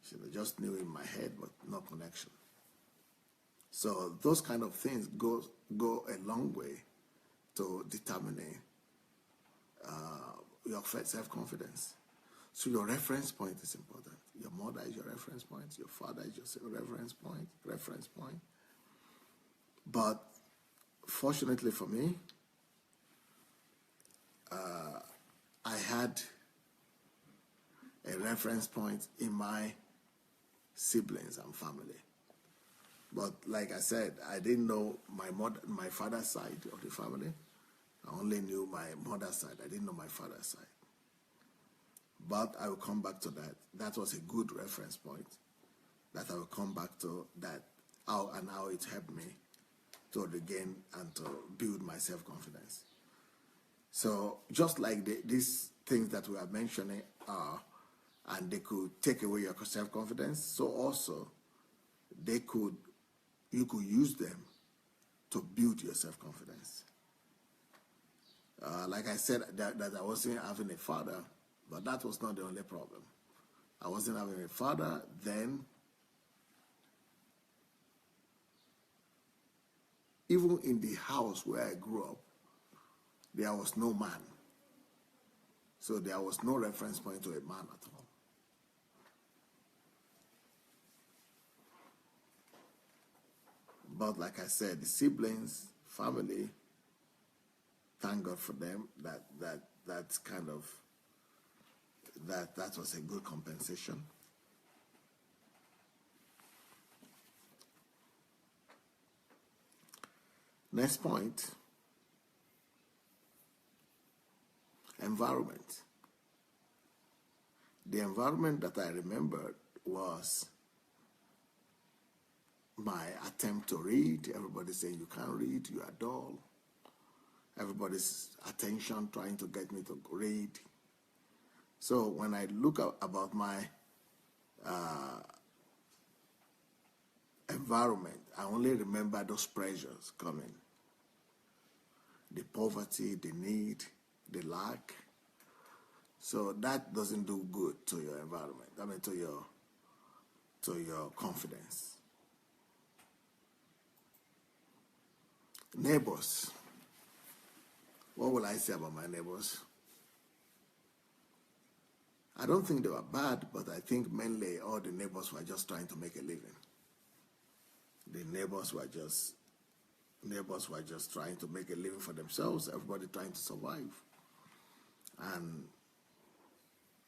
She just knew in my head, but no connection. So those kind of things go a long way to determining your self-confidence. So your reference point is important. Your mother is your reference point. Your father is your reference point. But fortunately for me, I had a reference point in my siblings and family. But like I said, I didn't know my father's side of the family. I only knew my mother's side. I didn't know my father's side. But I will come back to that. That was a good reference point that I will come back to, that how it helped me to regain and to build my self-confidence. So just like these things that we are mentioning are, and they could take away your self-confidence, so also you could use them to build your self-confidence. Like I said, that I wasn't having a father, but that was not the only problem. I wasn't having a father then. Even in the house where I grew up, there was no man. So there was no reference point to a man at all. But like I said, the siblings, family, thank God for them. That's kind of that was a good compensation. Next point, environment. The environment that I remembered was my attempt to read. Everybody saying you can't read, you are dull. Everybody's attention trying to get me to read. So when I look about my environment, I only remember those pressures coming. The poverty, the need, the lack. So that doesn't do good to your environment. I mean, to your confidence. Neighbors. What will I say about my neighbors? I don't think they were bad, but I think mainly all the neighbors were just trying to make a living. The neighbors were just trying to make a living for themselves, everybody trying to survive. And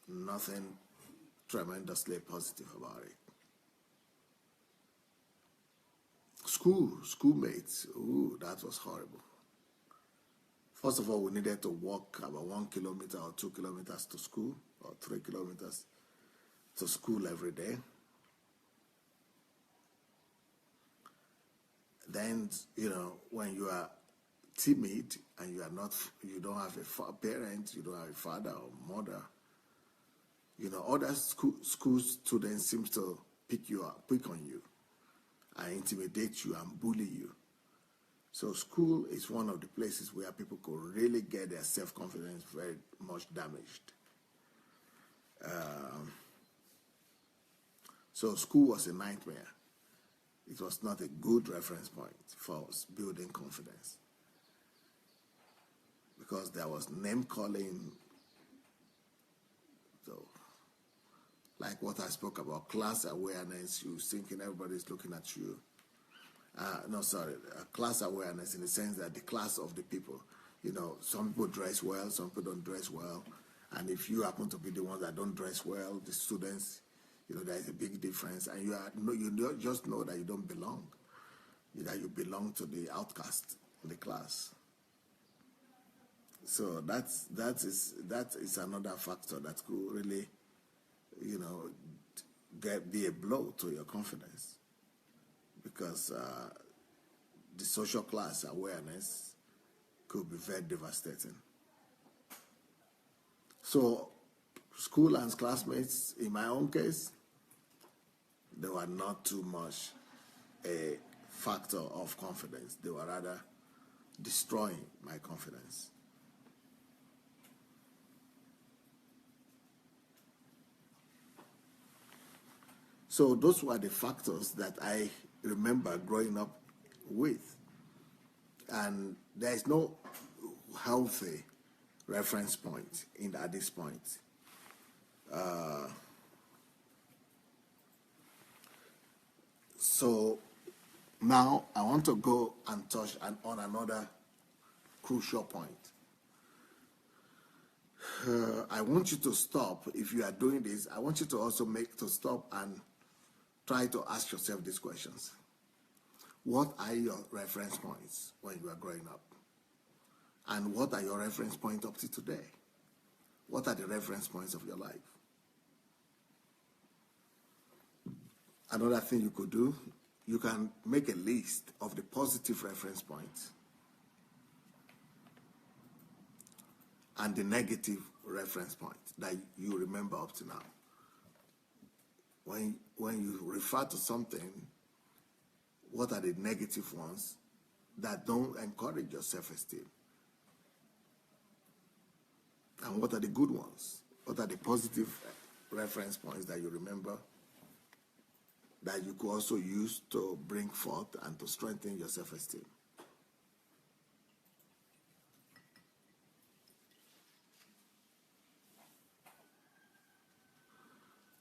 nothing tremendously positive about it. Schoolmates, ooh, that was horrible. First of all, we needed to walk about 1 kilometer or 2 kilometers to school, or 3 kilometers. to school every day. Then, when you are timid and you don't have a parent, you don't have a father or mother, other school students seem to pick on you, and intimidate you and bully you. So school is one of the places where people could really get their self-confidence very much damaged. So school was a nightmare. It was not a good reference point for building confidence, because there was name calling. So, like what I spoke about, class awareness, you thinking everybody's looking at you. Class awareness in the sense that the class of the people, some people dress well, some people don't dress well. And if you happen to be the ones that don't dress well, the students, there is a big difference. And you just know that you don't belong, that you belong to the outcast in the class. So that is another factor that could really, be a blow to your confidence. Because the social class awareness could be very devastating. So, school and classmates, in my own case, they were not too much a factor of confidence. They were rather destroying my confidence. So those were the factors that I remember growing up with. And there is no healthy reference point at this point. So now I want to go and touch on another crucial point. I want you to stop. If you are doing this, I want you to also stop and try to ask yourself these questions. What are your reference points when you are growing up? And what are your reference points up to today? What are the reference points of your life? Another thing you could do, you can make a list of the positive reference points and the negative reference points that you remember up to now. When you refer to something, what are the negative ones that don't encourage your self-esteem? And what are the good ones? What are the positive reference points that you remember that you could also use to bring forth and to strengthen your self-esteem?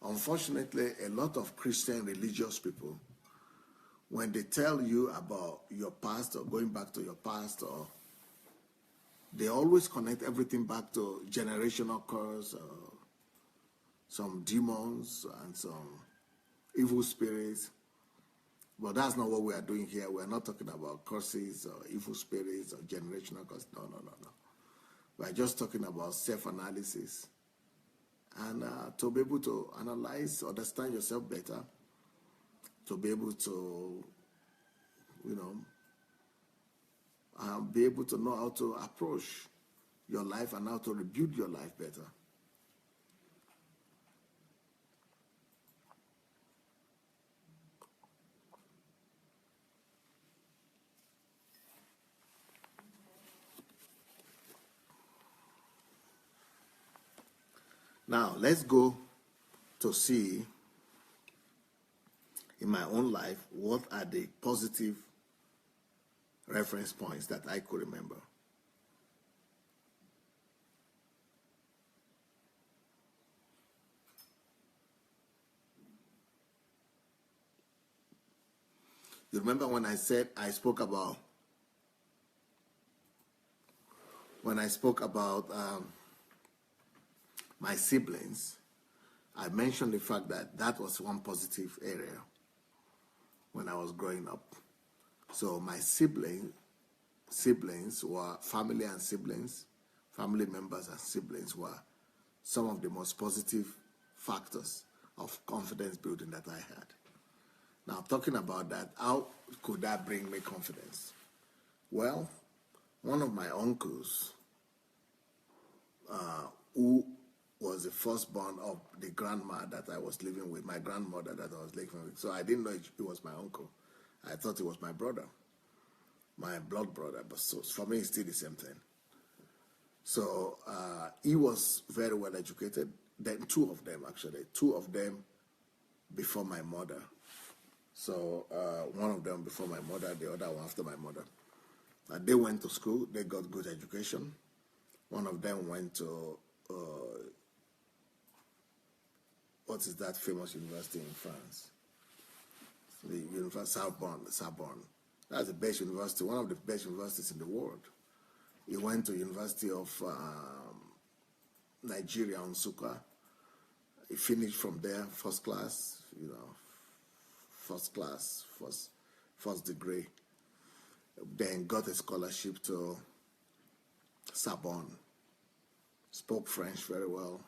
Unfortunately, a lot of Christian religious people, when they tell you about your past or going back to your past, or they always connect everything back to generational curse, some demons and some evil spirits. But that's not what we are doing here. We are not talking about curses or evil spirits or generational curse. No. We are just talking about self-analysis. And to be able to analyze, understand yourself better, to be able to, be able to know how to approach your life and how to rebuild your life better. Now, let's go to see in my own life what are the positive reference points that I could remember. You remember when I spoke about my siblings, I mentioned the fact that was one positive area when I was growing up. So my siblings were family members and siblings were some of the most positive factors of confidence building that I had. Now, talking about that, how could that bring me confidence? Well, one of my uncles, who was the firstborn of the grandma that I was living with, my grandmother that I was living with. So I didn't know it was my uncle. I thought it was my brother, my blood brother. But so for me, it's still the same thing. So he was very well educated. Then two of them before my mother. So one of them before my mother, the other one after my mother. They went to school. They got good education. One of them went to what is that famous university in France? The University Sorbonne. That's the best university, one of the best universities in the world. He went to University of Nigeria, Nsukka. He finished from there, first class, first degree. Then got a scholarship to Sorbonne. Spoke French very well.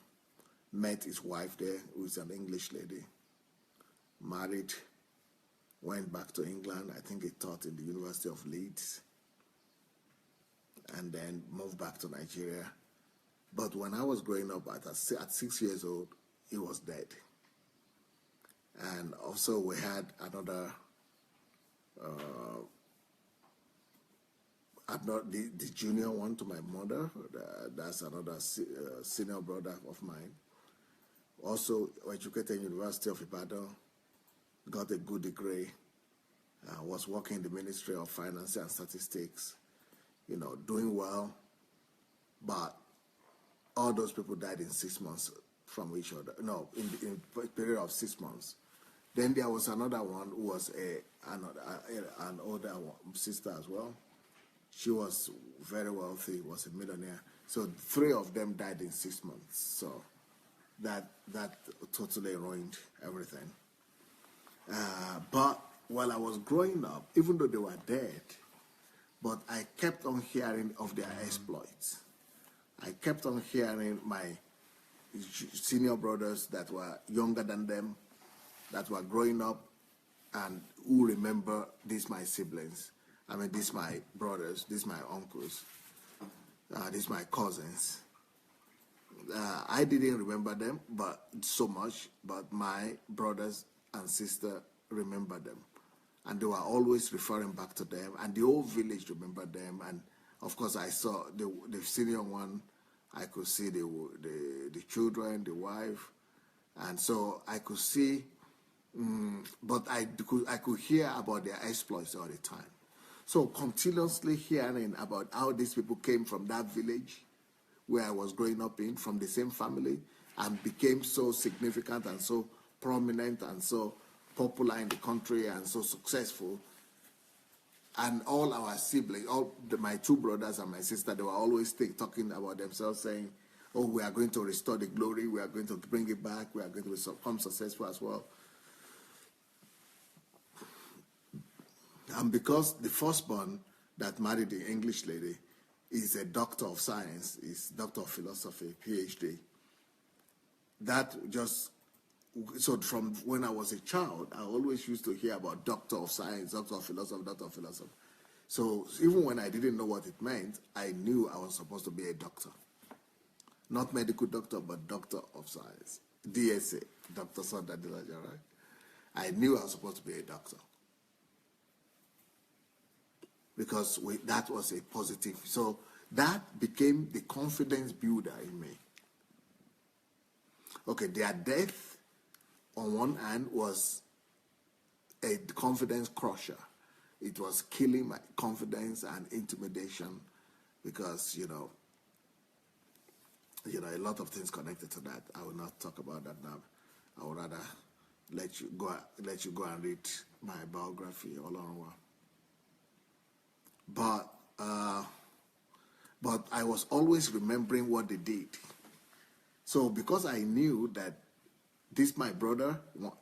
Met his wife there, who is an English lady. Married. Went back to England. I think he taught in the University of Leeds. And then moved back to Nigeria. But when I was growing up, at 6 years old, he was dead. And also we had another, the junior one to my mother. That's another senior brother of mine. Also educated in University of Ibadan. Got a good degree. Was working in the Ministry of Finance and Statistics. Doing well. But all those people died in 6 months from each other. No, in a period of 6 months. Then there was another one who was an older sister as well. She was very wealthy, was a millionaire. So 3 of them died in 6 months. So that totally ruined everything. But while I was growing up, even though they were dead, but I kept on hearing of their exploits. I kept on hearing my senior brothers that were younger than them, that were growing up, and who remember these my siblings. I mean, these my brothers, these my uncles, these my cousins. I didn't remember them, but so much. But my brothers and sister remember them, and they were always referring back to them, and the whole village remembered them. And of course, I saw the senior one. I could see the children, the wife, and so I could see. But I could hear about their exploits all the time. So continuously hearing about how these people came from that village where I was growing up in, from the same family, and became so significant and so prominent and so popular in the country and so successful. And all our siblings, my 2 brothers and my sister, they were always talking about themselves, saying, oh, we are going to restore the glory, we are going to bring it back, we are going to become successful as well. And because the firstborn that married the English lady is a doctor of science, is doctor of philosophy, PhD, so from when I was a child, I always used to hear about doctor of science, doctor of philosophy, doctor of philosophy. So even when I didn't know what it meant, I knew I was supposed to be a doctor. Not medical doctor, but doctor of science. DSA, Dr. Sandei, Adelaja, right? I knew I was supposed to be a doctor. Because that was a positive. So that became the confidence builder in me. Okay, their death on one hand was a confidence crusher. It was killing my confidence and intimidation because, a lot of things connected to that. I will not talk about that now. I would rather let you go and read my biography all along. But I was always remembering what they did. So because I knew that this, my brother,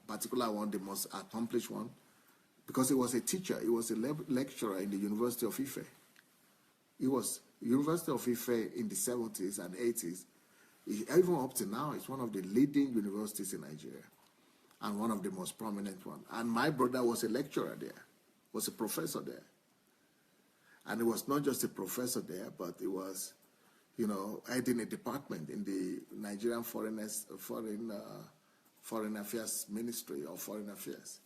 particular one, the most accomplished one, because he was a teacher, he was a lecturer in the University of Ife. He was University of Ife in the 70s and 80s. Even up to now, it's one of the leading universities in Nigeria. and one of the most prominent ones. And my brother was a lecturer there, was a professor there. And he was not just a professor there, but he was, heading a department in the Nigerian Foreign Affairs Ministry or Foreign Affairs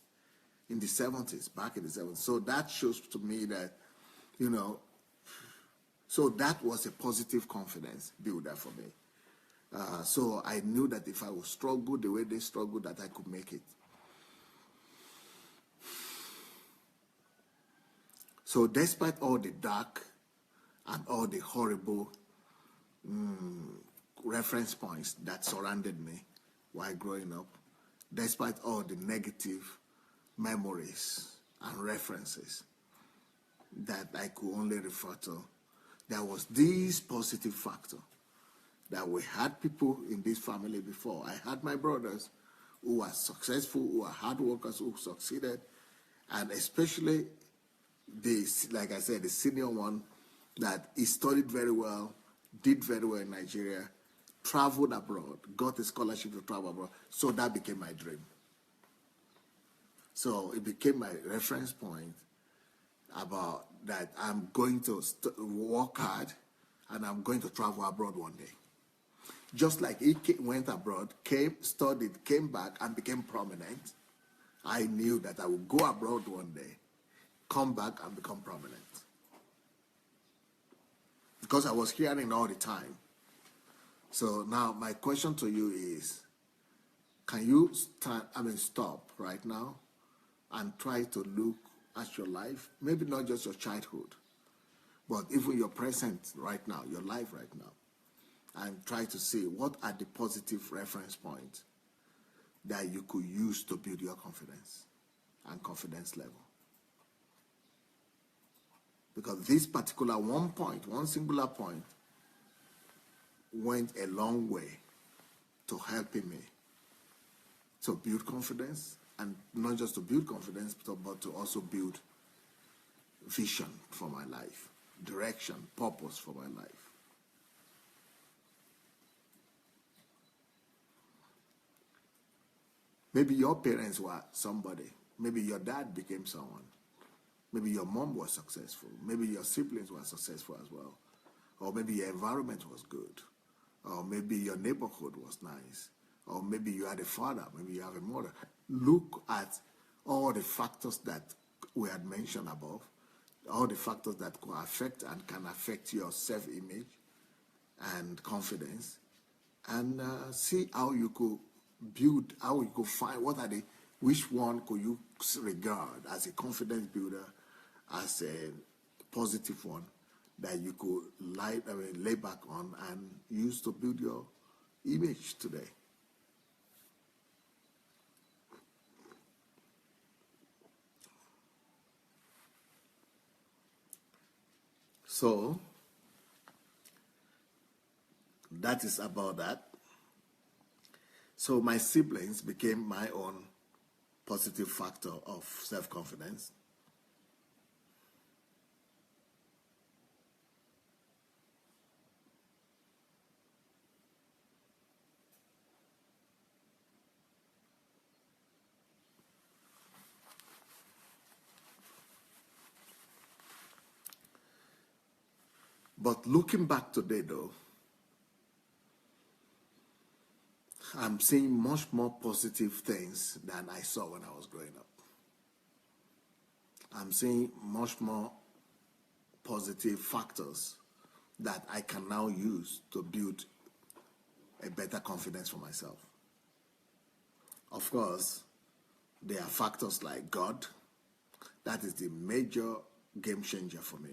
in the 70s, back in the 70s. So that shows to me that, so that was a positive confidence builder for me. So I knew that if I would struggle the way they struggled, that I could make it. So despite all the dark and all the horrible reference points that surrounded me while growing up, despite all the negative memories and references that I could only refer to, there was this positive factor that we had people in this family before. I had my brothers who were successful, who were hard workers, who succeeded, and especially like I said, the senior one, that he studied very well, did very well in Nigeria, traveled abroad, got a scholarship to travel abroad. So that became my dream. So it became my reference point about that I'm going to work hard and I'm going to travel abroad one day. Just like he went abroad, studied, came back and became prominent, I knew that I would go abroad one day, come back and become prominent. Because I was hearing all the time. So now my question to you is, can you stop right now and try to look at your life, maybe not just your childhood, but even your present right now, your life right now, and try to see what are the positive reference points that you could use to build your confidence and confidence level. Because this particular one singular point, went a long way to helping me to build confidence, and not just to build confidence, but to also build vision for my life, direction, purpose for my life. Maybe your parents were somebody. Maybe your dad became someone. Maybe your mom was successful. Maybe your siblings were successful as well. Or maybe your environment was good. Or maybe your neighborhood was nice. Or maybe you had a father. Maybe you have a mother. Look at all the factors that we had mentioned above, all the factors that could affect and can affect your self-image and confidence, and see how you could build, how you could find, which one could you regard as a confidence builder, as a positive one that you could lay back on and use to build your image today. So that is about that. So my siblings became my own positive factor of self-confidence. But looking back today, though, I'm seeing much more positive things than I saw when I was growing up. I'm seeing much more positive factors that I can now use to build a better confidence for myself. Of course, there are factors like God. That is the major game changer for me.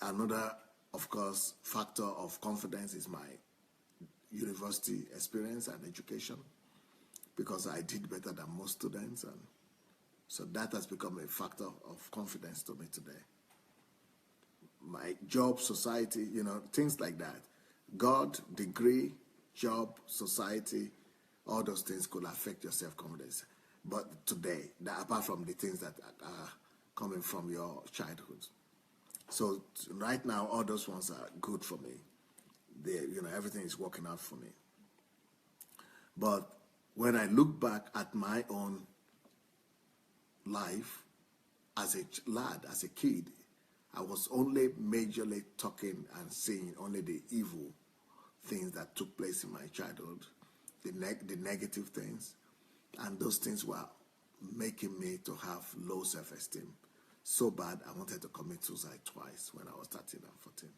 Another, of course, factor of confidence is my university experience and education, because I did better than most students, and so that has become a factor of confidence to me today. My job, society, things like that. God, degree, job, society, all those things could affect your self-confidence. But today, apart from the things that are coming from your childhood. So right now, all those ones are good for me. Everything is working out for me. But when I look back at my own life as a lad, as a kid, I was only majorly talking and seeing only the evil things that took place in my childhood, the negative things, and those things were making me to have low self-esteem. So bad, I wanted to commit suicide twice when I was 13 and 14.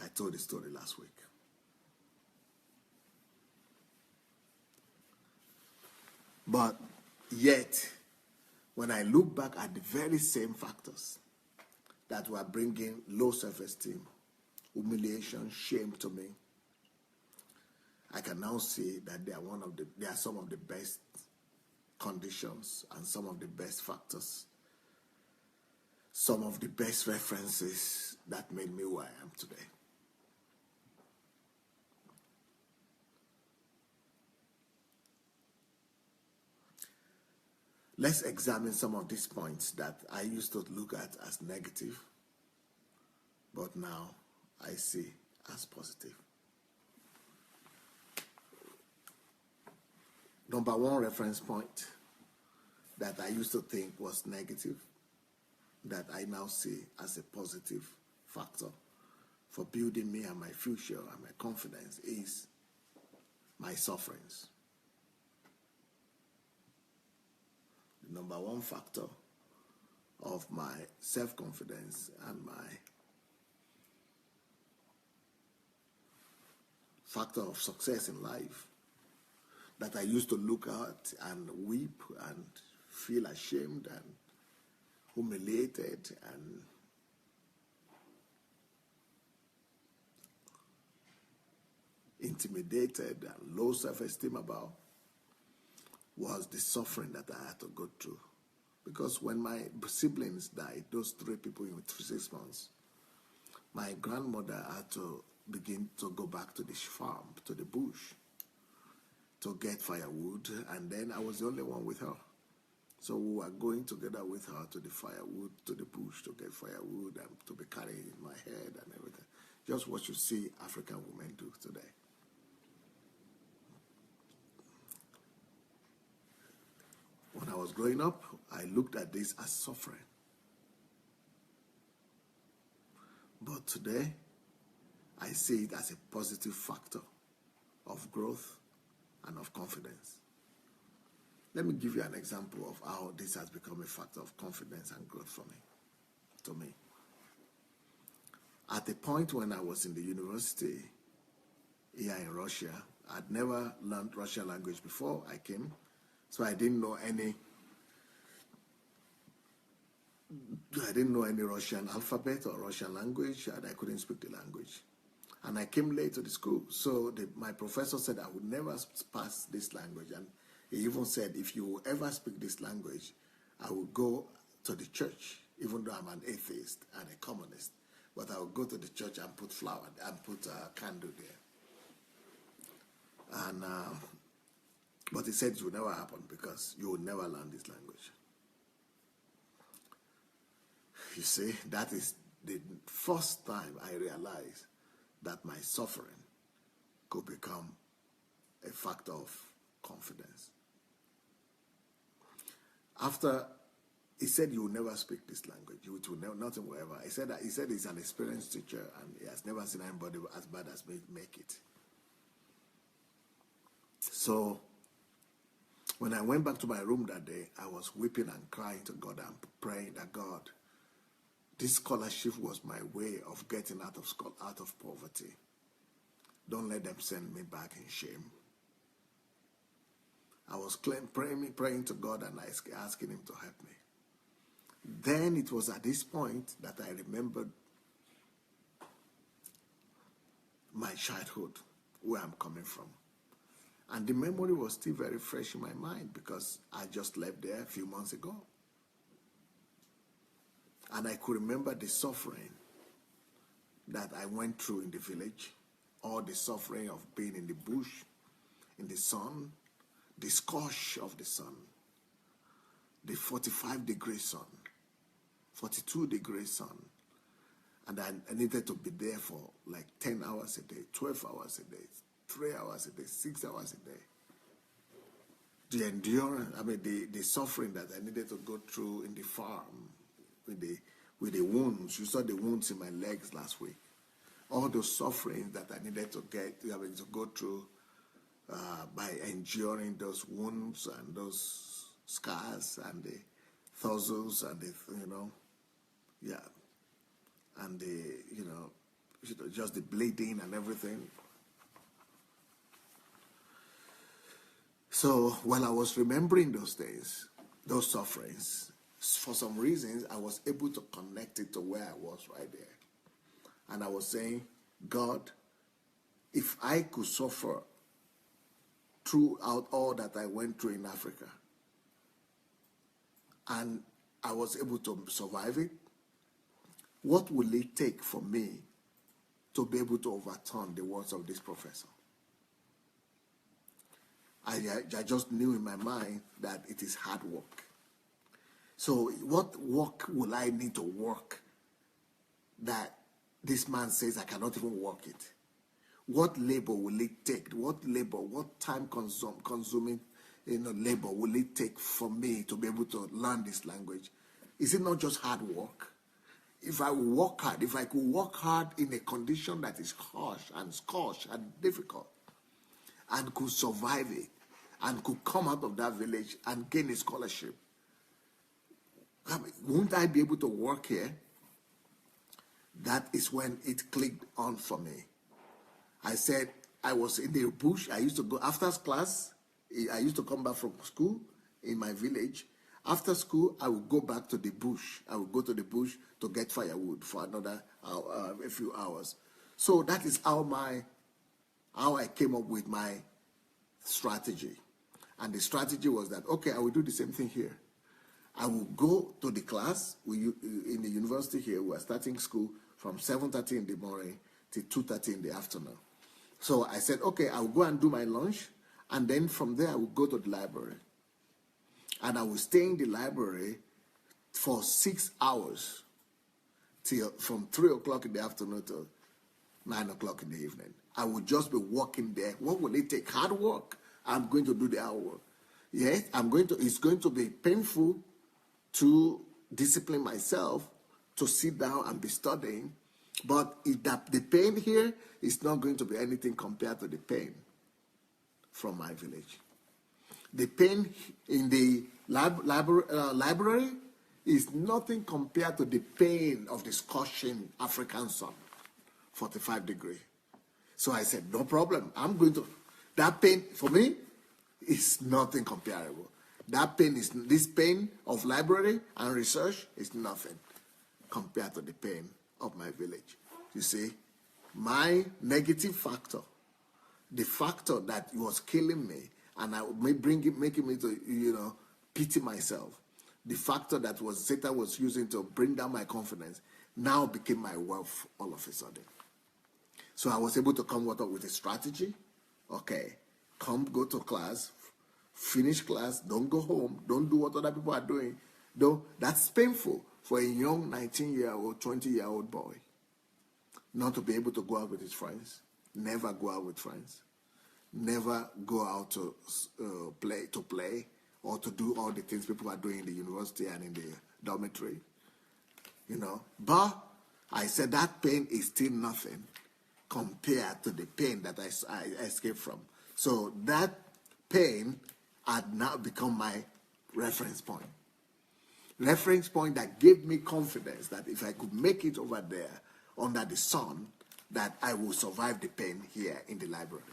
I told the story last week. But yet, when I look back at the very same factors that were bringing low self-esteem, humiliation, shame to me, I can now see that they are some of the best conditions and some of the best factors, some of the best references that made me who I am today. Let's examine some of these points that I used to look at as negative, but now I see as positive. Number one reference point that I used to think was negative, that I now see as a positive factor for building me and my future and my confidence, is my sufferings. The number one factor of my self-confidence and my factor of success in life that I used to look at and weep and feel ashamed and humiliated and intimidated and low self-esteem about, was the suffering that I had to go through. Because when my siblings died, those 3 people in 6 months, my grandmother had to begin to go back to the farm, to the bush, to get firewood, and then I was the only one with her. So we were going together with her to the firewood, to the bush, to get firewood and to be carrying in my head and everything. Just what you see African women do today. When I was growing up, I looked at this as suffering. But today, I see it as a positive factor of growth and of confidence. Let me give you an example of how this has become a factor of confidence and growth for me, to me. At the point when I was in the university here in Russia, I'd never learned Russian language before I came, so I didn't know any Russian alphabet or Russian language, and I couldn't speak the language. And I came late to the school, so my professor said I would never pass this language, and he even said, if you ever speak this language, I will go to the church, even though I'm an atheist and a communist, but I will go to the church and put flower and put a candle there. And but he said it will never happen because you will never learn this language. You see, that is the first time I realized that my suffering could become a factor of confidence. After he said, you will never speak this language, nothing will ever. He said he's an experienced teacher and he has never seen anybody as bad as me make it. So when I went back to my room that day, I was weeping and crying to God and praying that, God, this scholarship was my way of getting out of poverty. Don't let them send me back in shame. I was praying to God and asking him to help me. Then it was at this point that I remembered my childhood, where I'm coming from. And the memory was still very fresh in my mind because I just left there a few months ago. And I could remember the suffering that I went through in the village, all the suffering of being in the bush, in the sun, the scorch of the sun, the 45-degree sun, 42-degree sun. And I needed to be there for like 10 hours a day, 12 hours a day, 3 hours a day, 6 hours a day. The endurance, the suffering that I needed to go through in the farm with the wounds. You saw the wounds in my legs last week. All those sufferings that I needed to go through by enduring those wounds and those scars and the thousands and just the bleeding and everything. So when I was remembering those days, those sufferings, for some reasons, I was able to connect it to where I was right there. And I was saying, God, if I could suffer throughout all that I went through in Africa, and I was able to survive it, what will it take for me to be able to overturn the words of this professor? I just knew in my mind that it is hard work. So what work will I need to work that this man says I cannot even work it? What labor will it take? What time consuming labor will it take for me to be able to learn this language? Is it not just hard work? If I work hard, if I could work hard in a condition that is harsh and scorched and difficult, and could survive it, and could come out of that village and gain a scholarship, won't I be able to work here? That is when it clicked on for me. I said, I was in the bush. I used to go after class. I used to come back from school in my village. After school, I would go back to the bush. I would go to the bush to get firewood for another a few hours. So that is how I came up with my strategy. And the strategy was that, okay, I will do the same thing here. I will go to the class. In the university here, we are starting school from 7:30 in the morning till 2:30 in the afternoon. So I said, okay, I will go and do my lunch, and then from there I will go to the library. And I will stay in the library for 6 hours from 3 o'clock in the afternoon to 9 o'clock in the evening. I will just be working there. What will it take? Hard work. I'm going to do the hard work. Yes, it's going to be painful to discipline myself to sit down and be studying, but the pain here is not going to be anything compared to the pain from my village. The pain in the library is nothing compared to the pain of the scorching African sun, 45 degrees. So I said, no problem. That pain for me is nothing comparable. This pain of library and research is nothing compared to the pain of my village. You see, my negative factor, the factor that was killing me, and making me to, pity myself, the factor that Satan was using to bring down my confidence, now became my wealth all of a sudden. So I was able to come up with a strategy. Okay, go to class, finish class, don't go home, don't do what other people are doing. Though that's painful for a young 19-year-old, 20-year-old boy not to be able to go out with his friends, never go out with friends, never go out to play, or to do all the things people are doing in the university and in the dormitory. But I said that pain is still nothing compared to the pain that I escaped from. So that pain had now become my reference point. Reference point that gave me confidence that if I could make it over there under the sun, that I will survive the pain here in the library.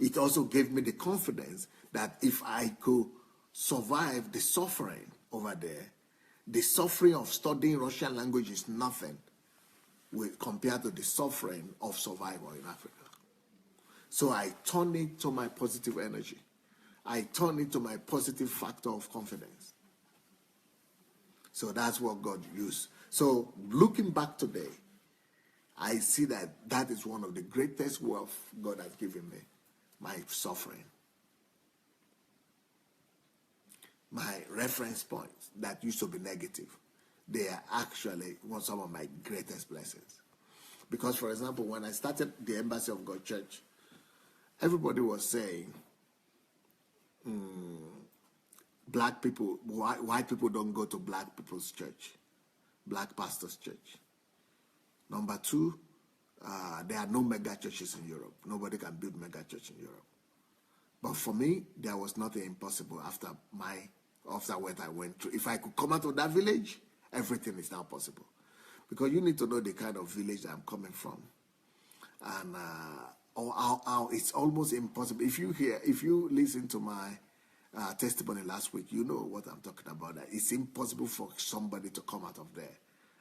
It also gave me the confidence that if I could survive the suffering over there, the suffering of studying Russian language is nothing compared to the suffering of survival in Africa. So I turn it to my positive energy. I turn it to my positive factor of confidence. So that's what God used. So looking back today, I see that is one of the greatest wealth God has given me, my suffering. My reference points that used to be negative, they are actually some of my greatest blessings. Because, for example, when I started the Embassy of God Church, everybody was saying, black people, white people don't go to black people's church, black pastors' church. Number two, there are no mega churches in Europe. Nobody can build mega church in Europe. But for me, there was nothing impossible after what I went through. If I could come out of that village, everything is now possible. Because you need to know the kind of village that I'm coming from. And how it's almost impossible. If you listen to my testimony last week, you know what I'm talking about. That it's impossible for somebody to come out of there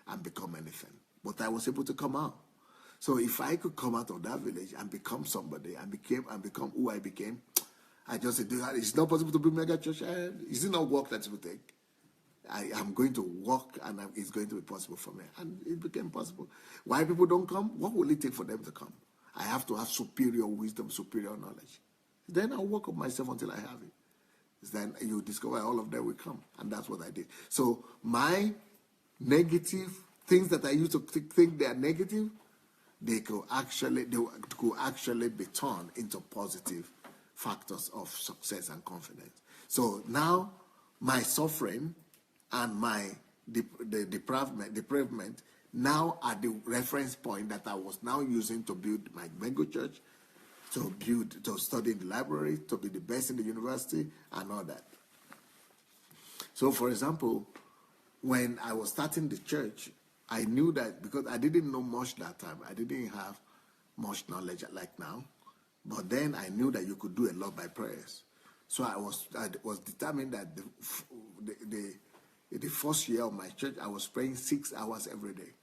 and become anything. But I was able to come out. So if I could come out of that village and become somebody and become who I became, I just said, it's not possible to build mega church. Is it not work that it will take? I am going to walk, and it's going to be possible for me. And it became possible. Why people don't come? What will it take for them to come? I have to have superior wisdom, superior knowledge. Then I'll work on myself until I have it. Then you discover all of them will come. And that's what I did. So my negative things that I used to think they are negative, they could actually be turned into positive factors of success and confidence. So now my suffering and my depravement now are the reference point that I was now using to build my mega church, to study in the library, to be the best in the university, and all that. So, for example, when I was starting the church, I knew that because I didn't know much that time. I didn't have much knowledge like now. But then I knew that you could do a lot by prayers. So I was determined that the first year of my church, I was praying 6 hours every day.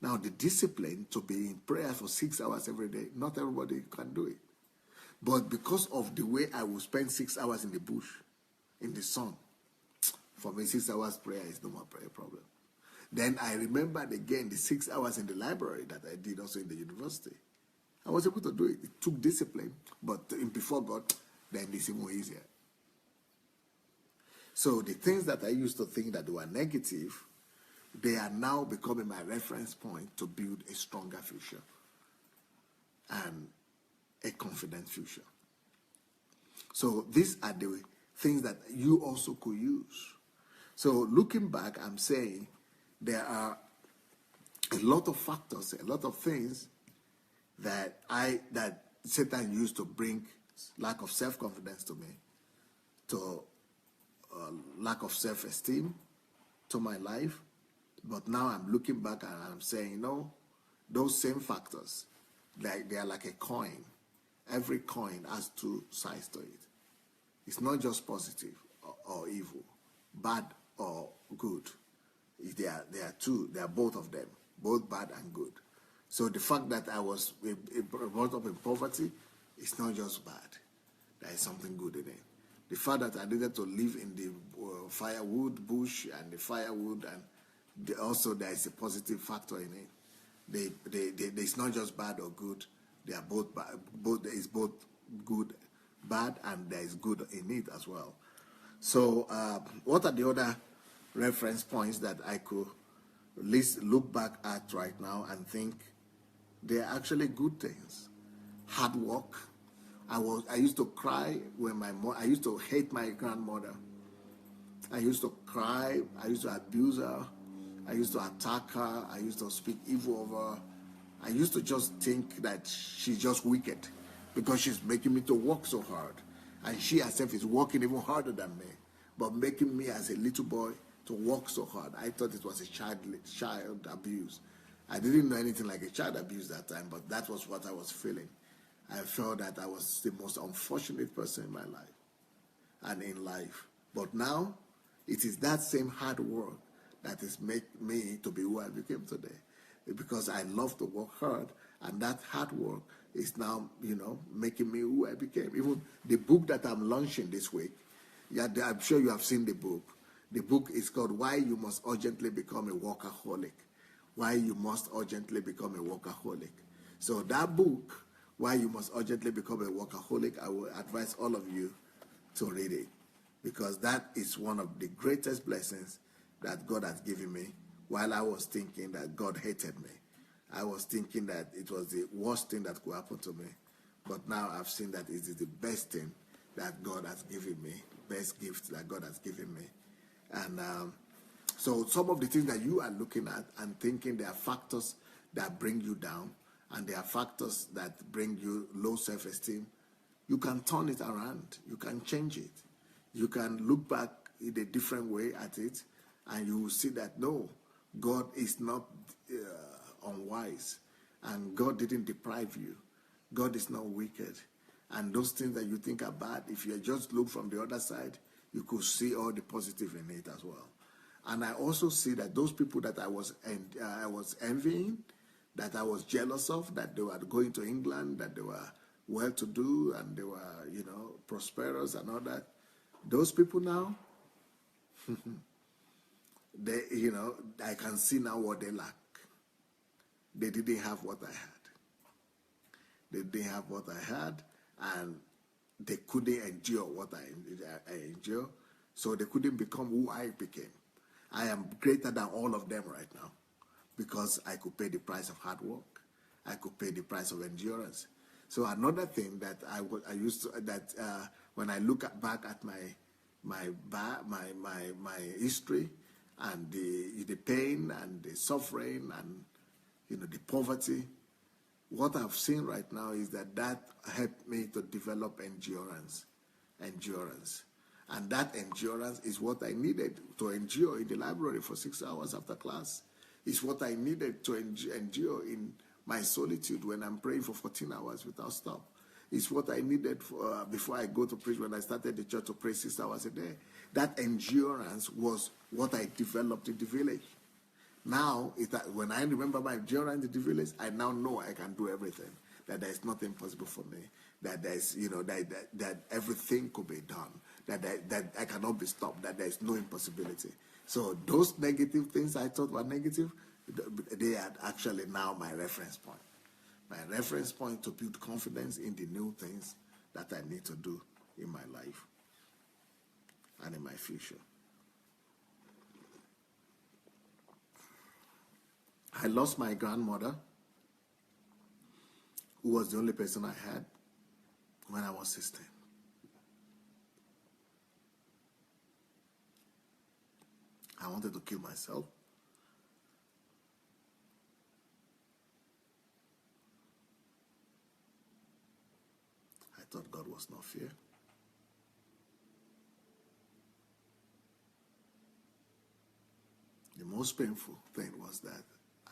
Now, the discipline to be in prayer for 6 hours every day, not everybody can do it. But because of the way I would spend 6 hours in the bush, in the sun, for me, 6 hours prayer is no more prayer problem. Then I remembered again the 6 hours in the library that I did also in the university. I was able to do it. It took discipline, but before God, then it's more easier. So the things that I used to think that were negative, they are now becoming my reference point to build a stronger future and a confident future. So these are the things that you also could use. So looking back, I'm saying there are a lot of factors, a lot of things that Satan used to bring lack of self-confidence to me, to lack of self-esteem to my life. But now I'm looking back and I'm saying, no, those same factors, they are like a coin. Every coin has two sides to it. It's not just positive or evil, bad or good. They are two. They are both of them, both bad and good. So the fact that I was brought up in poverty is not just bad. There is something good in it. The fact that I needed to live in the firewood bush and the firewood, and also there is a positive factor in it. It's not just bad or good. They are both bad. There is both good, bad, and there is good in it as well. So what are the other reference points that I could at least look back at right now and think they are actually good things? Hard work. I used to cry when I used to hate my grandmother. I used to cry. I used to abuse her. I used to attack her. I used to speak evil of her. I used to just think that she's just wicked because she's making me to work so hard. And she herself is working even harder than me, but making me as a little boy to work so hard. I thought it was a child abuse. I didn't know anything like a child abuse that time, but that was what I was feeling. I felt that I was the most unfortunate person in my life and in life. But now, it is that same hard work that has made me to be who I became today. Because I love to work hard, and that hard work is now, making me who I became. Even the book that I'm launching this week, I'm sure you have seen the book. The book is called Why You Must Urgently Become a Workaholic. Why You Must Urgently Become a Workaholic. So that book, Why You Must Urgently Become a Workaholic, I will advise all of you to read it, because that is one of the greatest blessings that God has given me while I was thinking that God hated me. I was thinking that it was the worst thing that could happen to me. But now I've seen that it is the best thing that God has given me, best gift that God has given me. And so some of the things that you are looking at and thinking, there are factors that bring you down, and there are factors that bring you low self-esteem. You can turn it around. You can change it. You can look back in a different way at it, and you will see that, no, God is not unwise, and God didn't deprive you. God is not wicked. And those things that you think are bad, if you just look from the other side, you could see all the positive in it as well. And I also see that those people that I was envying, that I was jealous of, that they were going to England, that they were well-to-do, and they were, prosperous and all that, those people now, they, I can see now what they lack. They didn't have what I had. They didn't have what I had, and they couldn't endure what I endure, so they couldn't become who I became. I am greater than all of them right now because I could pay the price of hard work. I could pay the price of endurance. So another thing that I used to, that when I look back at my history and the pain and the suffering and the poverty, what I've seen right now is that helped me to develop endurance. And that endurance is what I needed to endure in the library for 6 hours after class. It's what I needed to endure in my solitude when I'm praying for 14 hours without stop. It's what I needed before I go to preach when I started the church to pray 6 hours a day. That endurance was what I developed in the village. Now, when I remember my endurance in the village, I now know I can do everything. That there is nothing possible for me. That there is, that everything could be done. That I cannot be stopped. That there is no impossibility. So those negative things I thought were negative, they are actually now my reference point. My reference point to build confidence in the new things that I need to do in my life and in my future. I lost my grandmother, who was the only person I had when I was 16. I wanted to kill myself. I thought God was not fair. The most painful thing was that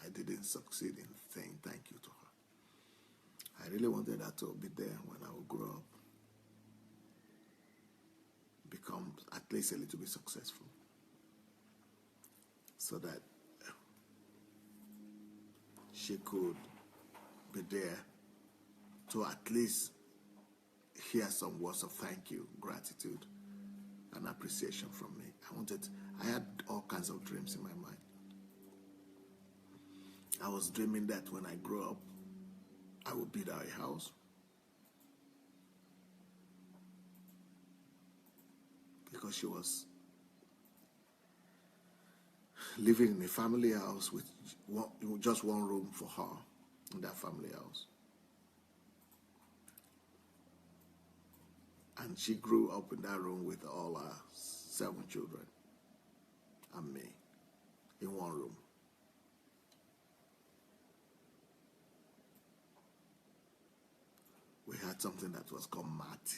I didn't succeed in saying thank you to her. I really wanted her to be there when I would grow up, become at least a little bit successful, so that she could be there to at least hear some words of thank you, gratitude, and appreciation from me. I had all kinds of dreams in my mind. I was dreaming that when I grow up, I would build her a house. Because she was living in a family house with just one room for her in that family house. And she grew up in that room with all her 7 children and me in one room. We had something that was called mat.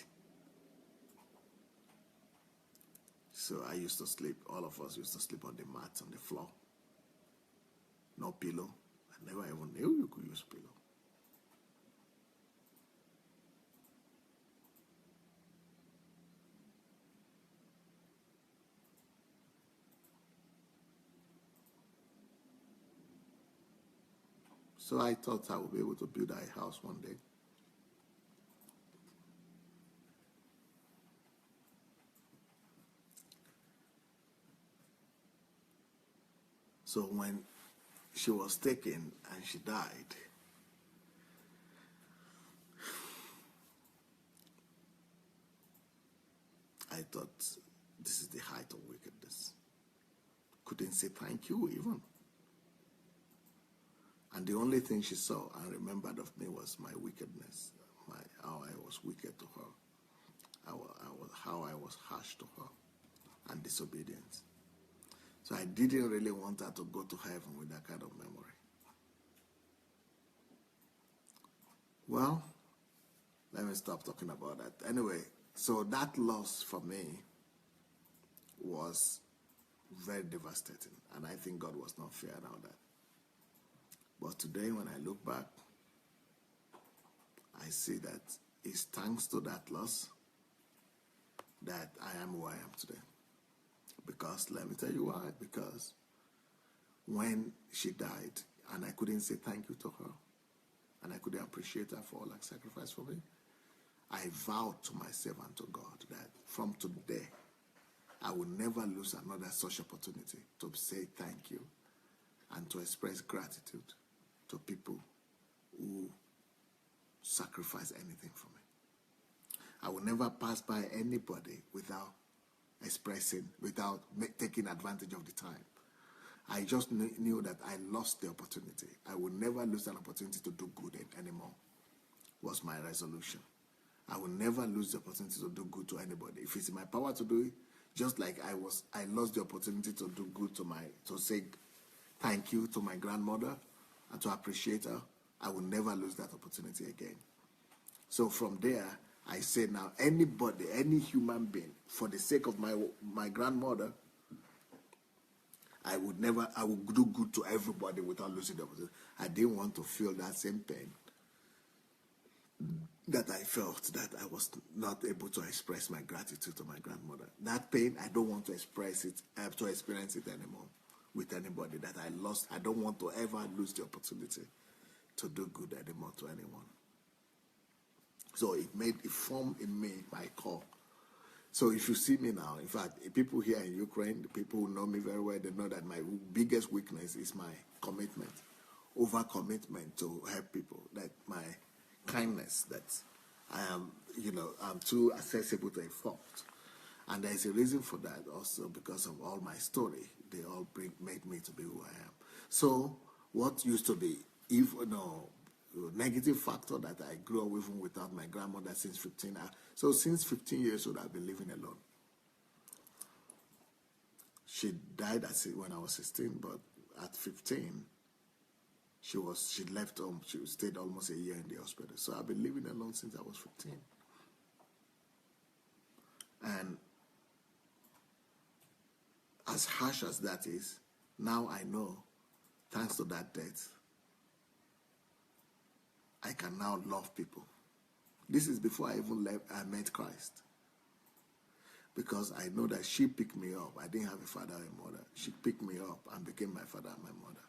So I used to sleep, all of us used to sleep on the mat on the floor. No pillow. I never even knew you could use pillow. So I thought I would be able to build a house one day. So when she was taken and she died, I thought, this is the height of wickedness. Couldn't say thank you even. And the only thing she saw and remembered of me was my wickedness, how I was wicked to her, how I was harsh to her, and disobedient. So I didn't really want her to go to heaven with that kind of memory. Well, let me stop talking about that. Anyway, so that loss for me was very devastating, and I think God was not fair about that. But today, when I look back, I see that it's thanks to that loss that I am who I am today. Because, let me tell you why. Because when she died, and I couldn't say thank you to her, and I couldn't appreciate her for all her sacrifice for me, I vowed to myself and to God that from today, I will never lose another such opportunity to say thank you and to express gratitude to people who sacrifice anything for me. I will never pass by anybody without taking advantage of the time. I just knew that I lost the opportunity. I will never lose an opportunity to do good anymore, was my resolution. I will never lose the opportunity to do good to anybody. If it's in my power to do it, just like I lost the opportunity to do good to say thank you to my grandmother and to appreciate her, I will never lose that opportunity again. So from there, I say now, anybody, any human being, for the sake of my grandmother, I would do good to everybody without losing the opportunity. I didn't want to feel that same pain that I felt, that I was not able to express my gratitude to my grandmother. That pain, I don't want to experience it anymore with anybody that I lost. I don't want to ever lose the opportunity to do good anymore to anyone. So it formed in me my core. So if you see me now, in fact, people here in Ukraine, the people who know me very well, they know that my biggest weakness is my commitment, over-commitment to help people, that my kindness, that I'm too accessible to a fault. And there's a reason for that also, because of all my story. They all made me to be who I am. So what used to be, negative factor that I grew up even without my grandmother since 15. So since 15 years old, I've been living alone. She died when I was 16, but at 15, she left home. She stayed almost a year in the hospital. So I've been living alone since I was 15. And as harsh as that is, now I know, thanks to that death, I can now love people. This is before I met Christ. Because I know that she picked me up. I didn't have a father or a mother. She picked me up and became my father and my mother.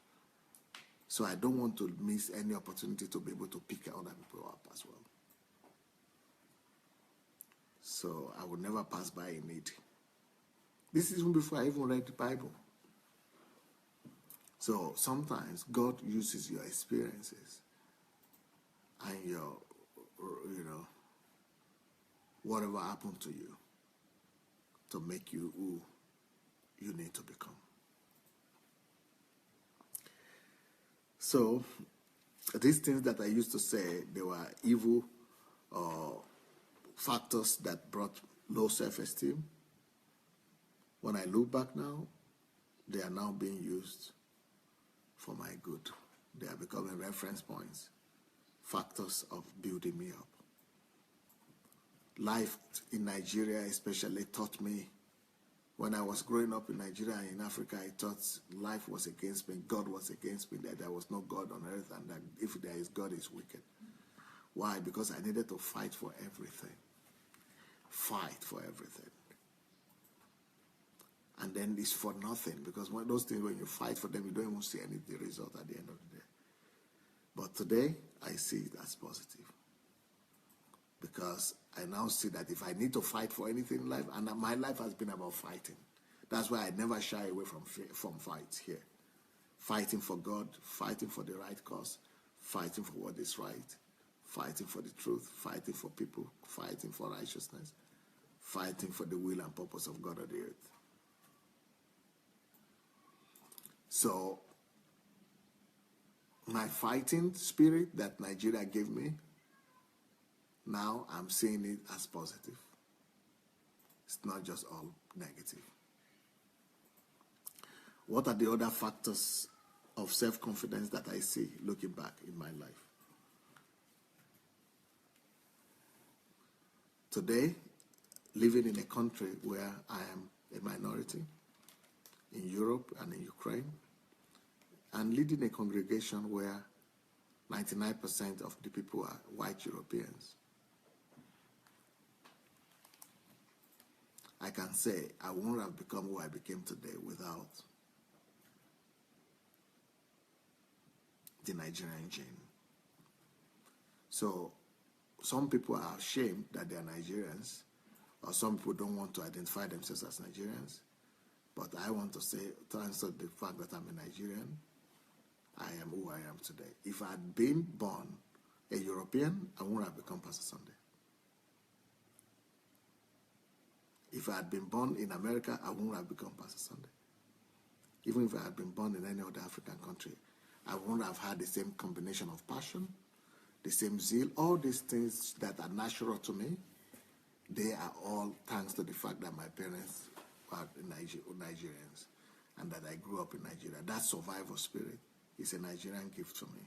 So I don't want to miss any opportunity to be able to pick other people up as well. So I will never pass by in need. This is even before I even read the Bible. So sometimes God uses your experiences and your, whatever happened to you to make you who you need to become. So these things that I used to say, they were evil factors that brought low self-esteem. When I look back now, they are now being used for my good. They are becoming reference points, factors of building me up. Life in Nigeria especially taught me, when I was growing up in Nigeria and in Africa, I thought life was against me, God was against me, that there was no God on earth, and that if there is God, is wicked. Why? Because I needed to fight for everything. Fight for everything. And then it's for nothing, because one of those things, when you fight for them, you don't even see any result at the end of the day. But today, I see it as positive. Because I now see that if I need to fight for anything in life, and my life has been about fighting. That's why I never shy away from fights here. Fighting for God, fighting for the right cause, fighting for what is right, fighting for the truth, fighting for people, fighting for righteousness, fighting for the will and purpose of God on the earth. So, my fighting spirit that Nigeria gave me, now I'm seeing it as positive. It's not just all negative. What are the other factors of self-confidence that I see looking back in my life? Today, living in a country where I am a minority, in Europe and in Ukraine, and leading a congregation where 99% of the people are white Europeans, I can say I wouldn't have become who I became today without the Nigerian gene. So some people are ashamed that they are Nigerians, or some people don't want to identify themselves as Nigerians. But I want to say, thanks to the fact that I'm a Nigerian, I am who I am today. If I had been born a European, I wouldn't have become Pastor Sandey. If I had been born in America, I wouldn't have become Pastor Sandey. Even if I had been born in any other African country, I wouldn't have had the same combination of passion, the same zeal, all these things that are natural to me. They are all thanks to the fact that my parents are Nigerians and that I grew up in Nigeria. That survival spirit is a Nigerian gift to me.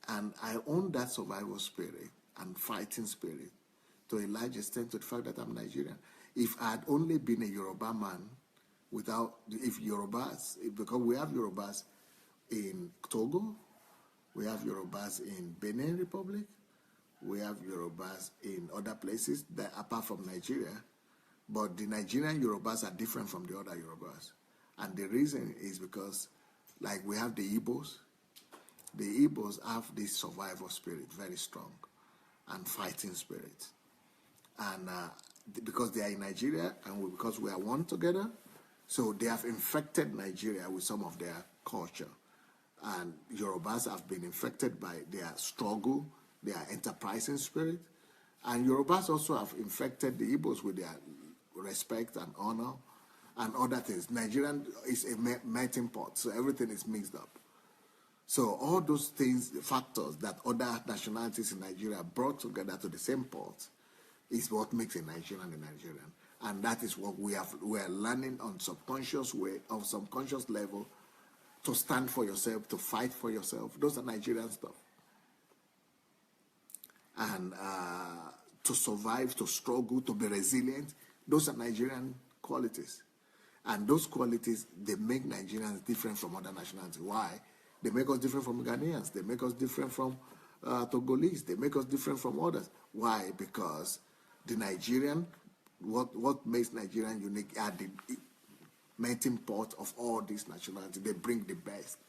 And I own that survival spirit and fighting spirit to a large extent to the fact that I'm Nigerian. If I had only been a Yoruba man, because we have Yorubas in Togo, we have Yorubas in Benin Republic, we have Yorubas in other places that apart from Nigeria, but the Nigerian Yorubas are different from the other Yorubas. And the reason is because, like, we have the Igbos. The Igbos have this survival spirit, very strong, and fighting spirit. And because they are in Nigeria, and because we are one together, so they have infected Nigeria with some of their culture. And Yorubas have been infected by their struggle, their enterprising spirit. And Yorubas also have infected the Igbos with their respect and honor and other things. Nigerian is a melting pot, so everything is mixed up. So all those things, the factors that other nationalities in Nigeria brought together to the same pot is what makes a Nigerian a Nigerian. And that is what we are learning on subconscious level to stand for yourself, to fight for yourself. Those are Nigerian stuff. And to survive, to struggle, to be resilient, those are Nigerian qualities. And those qualities, they make Nigerians different from other nationalities. Why? They make us different from Ghanaians. They make us different from Togolese. They make us different from others. Why? Because the Nigerian, what makes Nigerian unique are the melting pot of all these nationalities. They bring the best.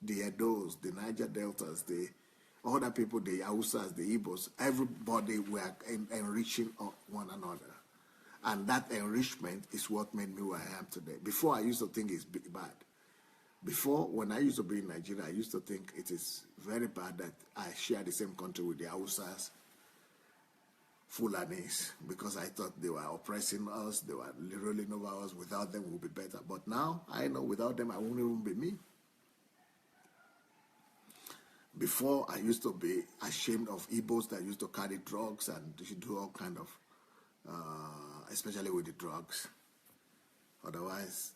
The Edos, the Niger Deltas, the other people, the Hausas, the Igbos, everybody were enriching one another. And that enrichment is what made me who I am today. Before, I used to think it's bad. Before, when I used to be in Nigeria, I used to think it is very bad that I share the same country with the Hausas, Fulanis, because I thought they were oppressing us, they were ruling over us. Without them, we'll be better. But now, I know without them, I won't even be me. Before, I used to be ashamed of Igbos that used to carry drugs and do all kind of, especially with the drugs. Otherwise,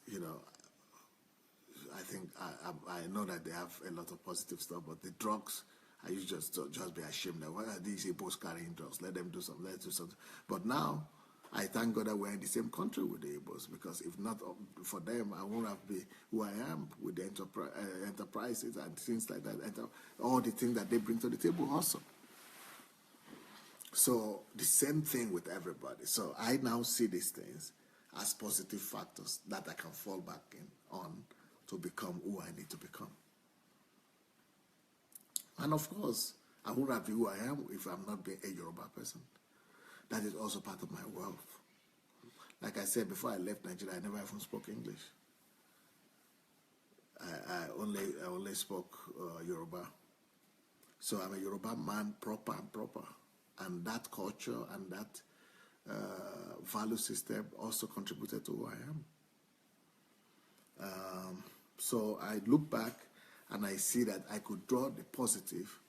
I think I know that they have a lot of positive stuff, but the drugs, I used to just be ashamed that why are these Igbos carrying drugs? Let them do something. Let's do something. But now, I thank God that we're in the same country with the Igbos, because if not for them, I wouldn't have been who I am with the enterprises and things like that. All the things that they bring to the table also. So the same thing with everybody. So I now see these things as positive factors that I can fall back on to become who I need to become. And of course, I wouldn't have been who I am if I'm not being a Yoruba person. That is also part of my wealth. Like I said, before I left Nigeria, I never even spoke English. I only spoke Yoruba. So I'm a Yoruba man, proper. And that culture and that value system also contributed to who I am. So I look back and I see that I could draw the positive,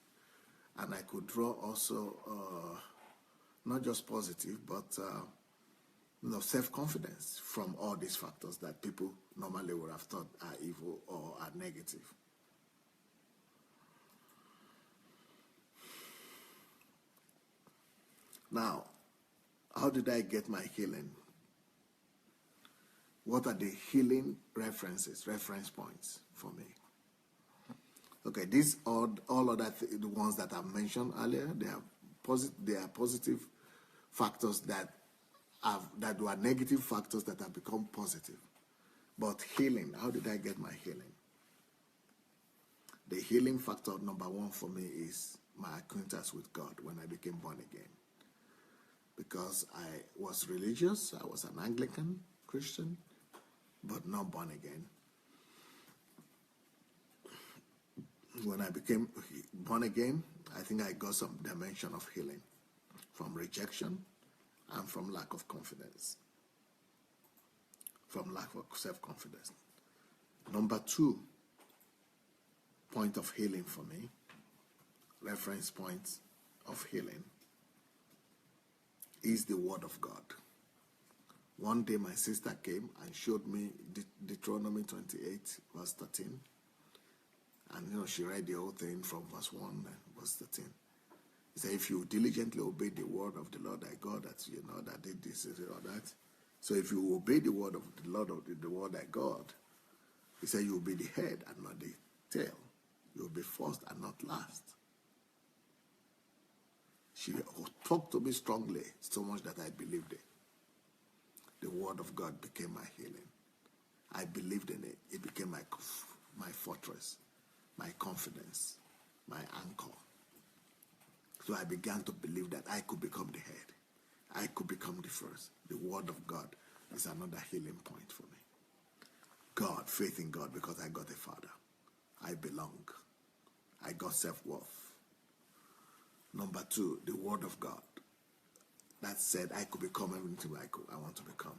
and I could draw also not just positive, but self-confidence from all these factors that people normally would have thought are evil or are negative. Now, how did I get my healing? What are the healing reference points for me? Okay, these are all other the ones that I mentioned earlier. They are positive factors that were negative factors that have become positive. But healing, how did I get my healing? The healing factor number one for me is my acquaintance with God when I became born again. Because I was religious, I was an Anglican Christian, but not born again. When I became born again, I think I got some dimension of healing from rejection and from lack of confidence, from lack of self-confidence. Number two point of healing for me, reference points of healing, is the Word of God. One day my sister came and showed me Deuteronomy 28, verse 13. And she read the whole thing from verse 1 and verse 13. He said, if you diligently obey the word of the Lord thy God, that did this or that. So if you obey the word of the Lord the word thy God, he said you will be the head and not the tail. You will be first and not last. She talked to me strongly, so much that I believed it. The word of God became my healing. I believed in it. It became my fortress, my confidence, my anchor. So I began to believe that I could become the head. I could become the first. The word of God is another healing point for me. God, faith in God, because I got a father. I belong. I got self-worth. Number two, the word of God. That said, I could become everything I want to become.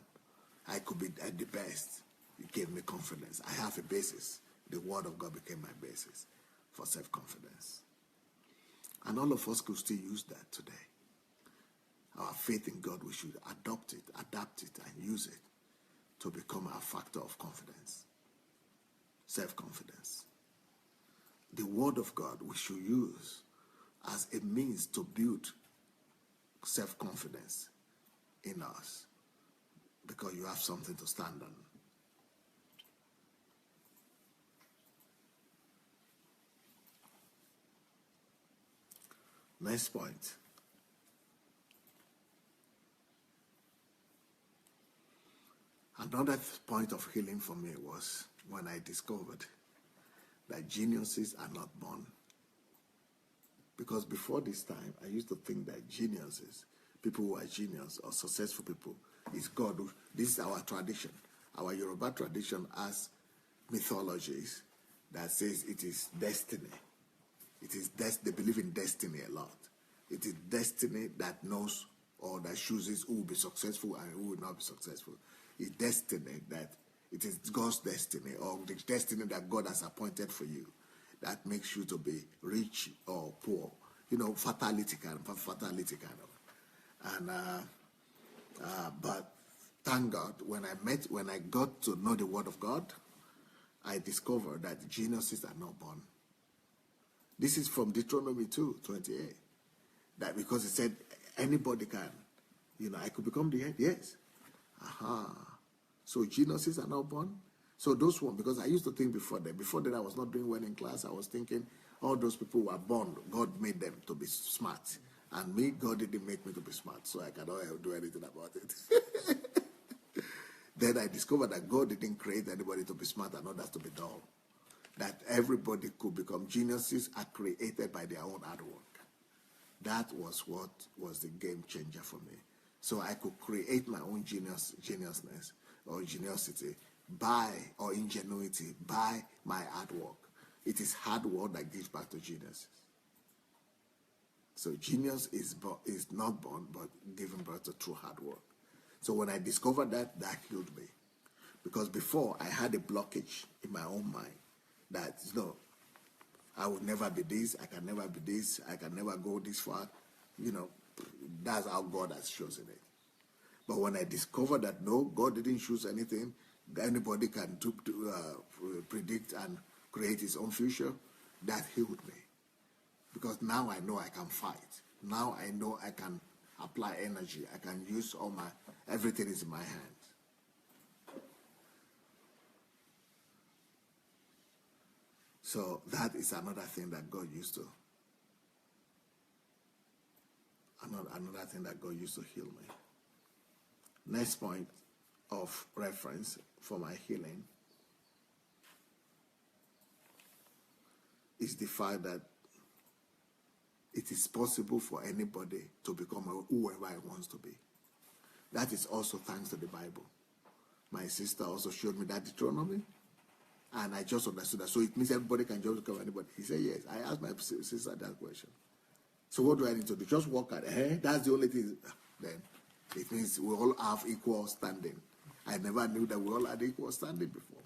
I could be at the best. It gave me confidence. I have a basis. The word of God became my basis for self-confidence. And all of us could still use that today. Our faith in God, we should adopt it, adapt it, and use it to become our factor of confidence, self-confidence. The word of God we should use as a means to build self-confidence in us, because you have something to stand on. Next point. Another point of healing for me was when I discovered that geniuses are not born. Because before this time, I used to think that geniuses, people who are genius or successful people, is God. This is our tradition. Our Yoruba tradition has mythologies that says it is destiny. They believe in destiny a lot. It is destiny that knows or that chooses who will be successful and who will not be successful. It's destiny that it is God's destiny, or the destiny that God has appointed for you, that makes you to be rich or poor. Fatality kind of. And but thank God, when I got to know the Word of God, I discovered that geniuses are not born. This is from Deuteronomy 2:28. That because it said anybody can. I could become the head. Yes. So geniuses are not born. So those ones, because I used to think before that I was not doing well in class, I was thinking all those people were born, God made them to be smart. And me, God didn't make me to be smart, so I cannot do anything about it. Then I discovered that God didn't create anybody to be smart and others to be dull. That everybody could become geniuses are created by their own hard work. That was what was the game changer for me. So I could create my own geniusness or geniusity or ingenuity by my hard work. It is hard work that gives back to geniuses. So genius is not born, but given birth to through hard work. So when I discovered that healed me. Because before, I had a blockage in my own mind that, I would never be this, I can never be this, I can never go this far. That's how God has chosen it. But when I discovered that, no, God didn't choose anything, anybody can predict and create his own future, that healed me. Because now I know I can fight. Now I know I can apply energy. I can use everything is in my hands. So that is another thing that God used to, another thing that God used to heal me. Next point of reference for my healing is the fact that it is possible for anybody to become whoever he wants to be. That is also thanks to the Bible. My sister also showed me that Deuteronomy, and I just understood that. So it means everybody can just become anybody. He said, yes. I asked my sister that question. So what do I need to do? Just work at it. That's the only thing. Then it means we all have equal standing. I never knew that we all had equal standing before.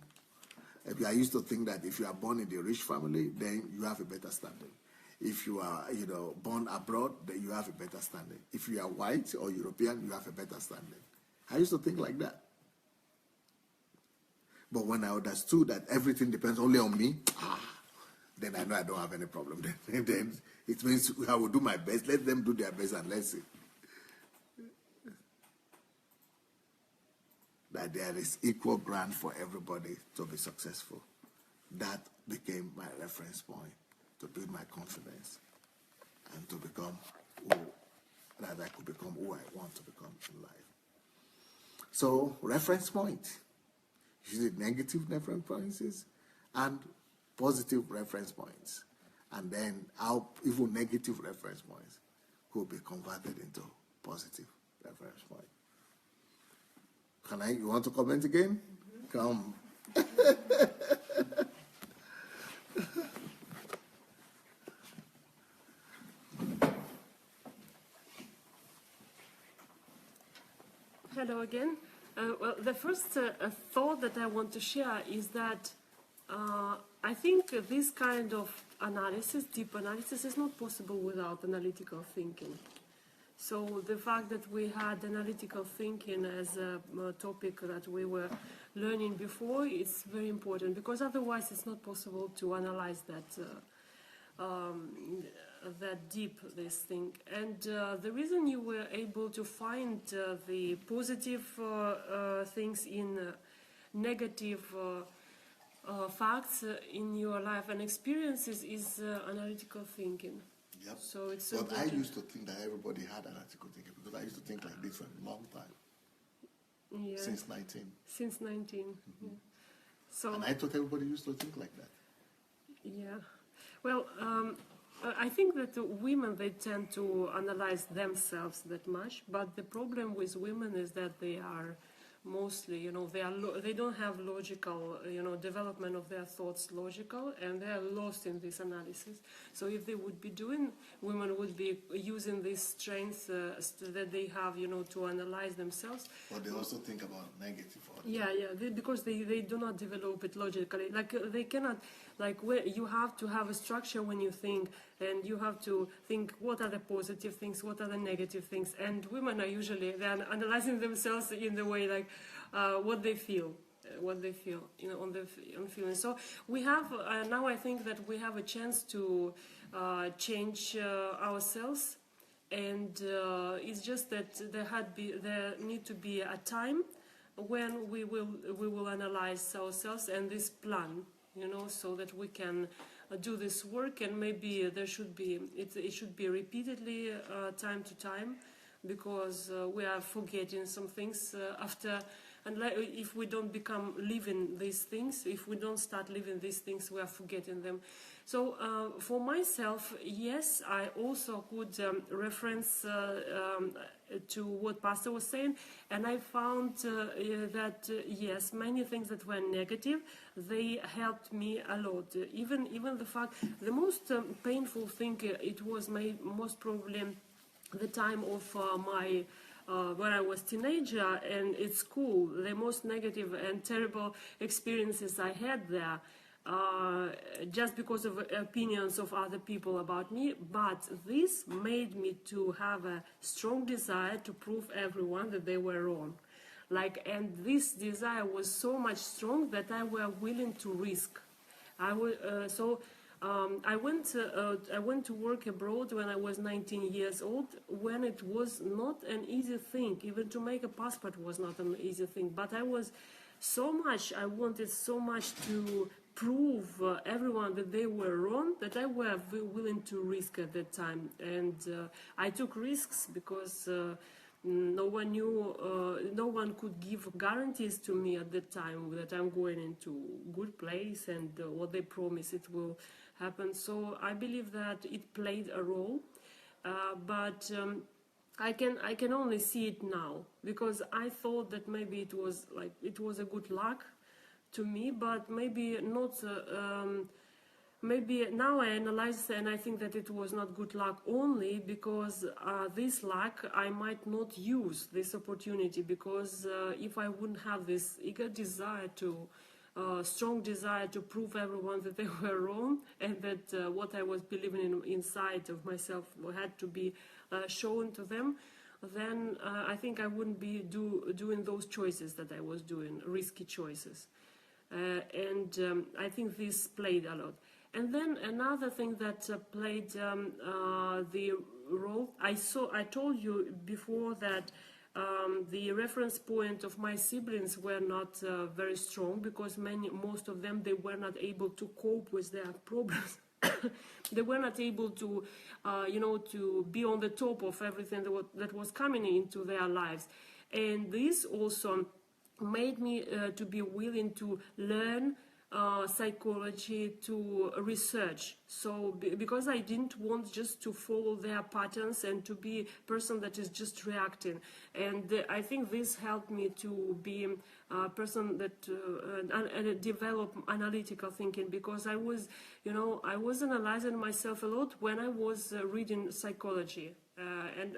I used to think that if you are born in the rich family, then you have a better standing. If you are, born abroad, then you have a better standing. If you are white or European, you have a better standing. I used to think like that. But when I understood that everything depends only on me, then I know I don't have any problem. Then it means I will do my best. Let them do their best and let's see. That there is equal ground for everybody to be successful. That became my reference point to build my confidence and to become that I could become who I want to become in life. So, reference point. Usually negative reference points and positive reference points. And then how even negative reference points could be converted into positive reference points. You want to comment again? Mm-hmm. Come. Hello again. Well, the first thought that I want to share is that I think this kind of analysis, deep analysis, is not possible without analytical thinking. So the fact that we had analytical thinking as a topic that we were learning before is very important, because otherwise it's not possible to analyze that deep, this thing. And the reason you were able to find the positive things in negative facts in your life and experiences is analytical thinking. Yep. So it's but I used to think that everybody had analytical thinking, because I used to think like this for a long time. Yeah. Since 19. Since 19. Mm-hmm. Yeah. So. And I thought everybody used to think like that. Yeah. Well, I think that women, they tend to analyze themselves that much, but the problem with women is that they are mostly, they don't have logical, development of their thoughts logical, and they are lost in this analysis. So if they would be women would be using these strengths that they have, to analyze themselves. But they also think about negative. Because they do not develop it logically. Like they cannot, you have to have a structure when you think, and you have to think what are the positive things, what are the negative things. And women are usually, they are analyzing themselves in the way what they feel. On feeling. So we have now. I think that we have a chance to change ourselves, and it's just that there need to be a time when we will analyze ourselves and this plan, so that we can do this work, and maybe it should be repeatedly time to time, because we are forgetting some things after. And if we don't living these things, if we don't start living these things, we are forgetting them. So for myself, yes, I also could reference to what Pastor was saying, and I found that yes, many things that were negative, they helped me a lot. Even the fact, the most painful thing, it was most probably the time of my when I was teenager and at school, the most negative and terrible experiences I had there, just because of opinions of other people about me. But this made me to have a strong desire to prove everyone that they were wrong. And this desire was so much strong that I were willing to risk. I went to work abroad when I was 19 years old, when it was not an easy thing. Even to make a passport was not an easy thing. But I wanted so much to prove everyone that they were wrong, that I were willing to risk at that time. And I took risks because no one knew, no one could give guarantees to me at that time that I'm going into good place and what they promise it will happen. So I believe that it played a role, but I can only see it now, because I thought that maybe it was a good luck to me, but maybe not. Maybe now I analyze and I think that it was not good luck only because this luck I might not use this opportunity, because if I wouldn't have this eager desire strong desire to prove everyone that they were wrong, and that what I was believing inside of myself had to be shown to them, then I think I wouldn't be doing those choices that I was doing, risky choices. And I think this played a lot. And then another thing that played the role, I told you before that the reference point of my siblings were not very strong, because most of them, they were not able to cope with their problems. They were not able to, to be on the top of everything that was coming into their lives. And this also made me to be willing to learn psychology, to research. So because I didn't want just to follow their patterns and to be a person that is just reacting. And I think this helped me to be a person that develop analytical thinking, because I was analyzing myself a lot when I was reading psychology, and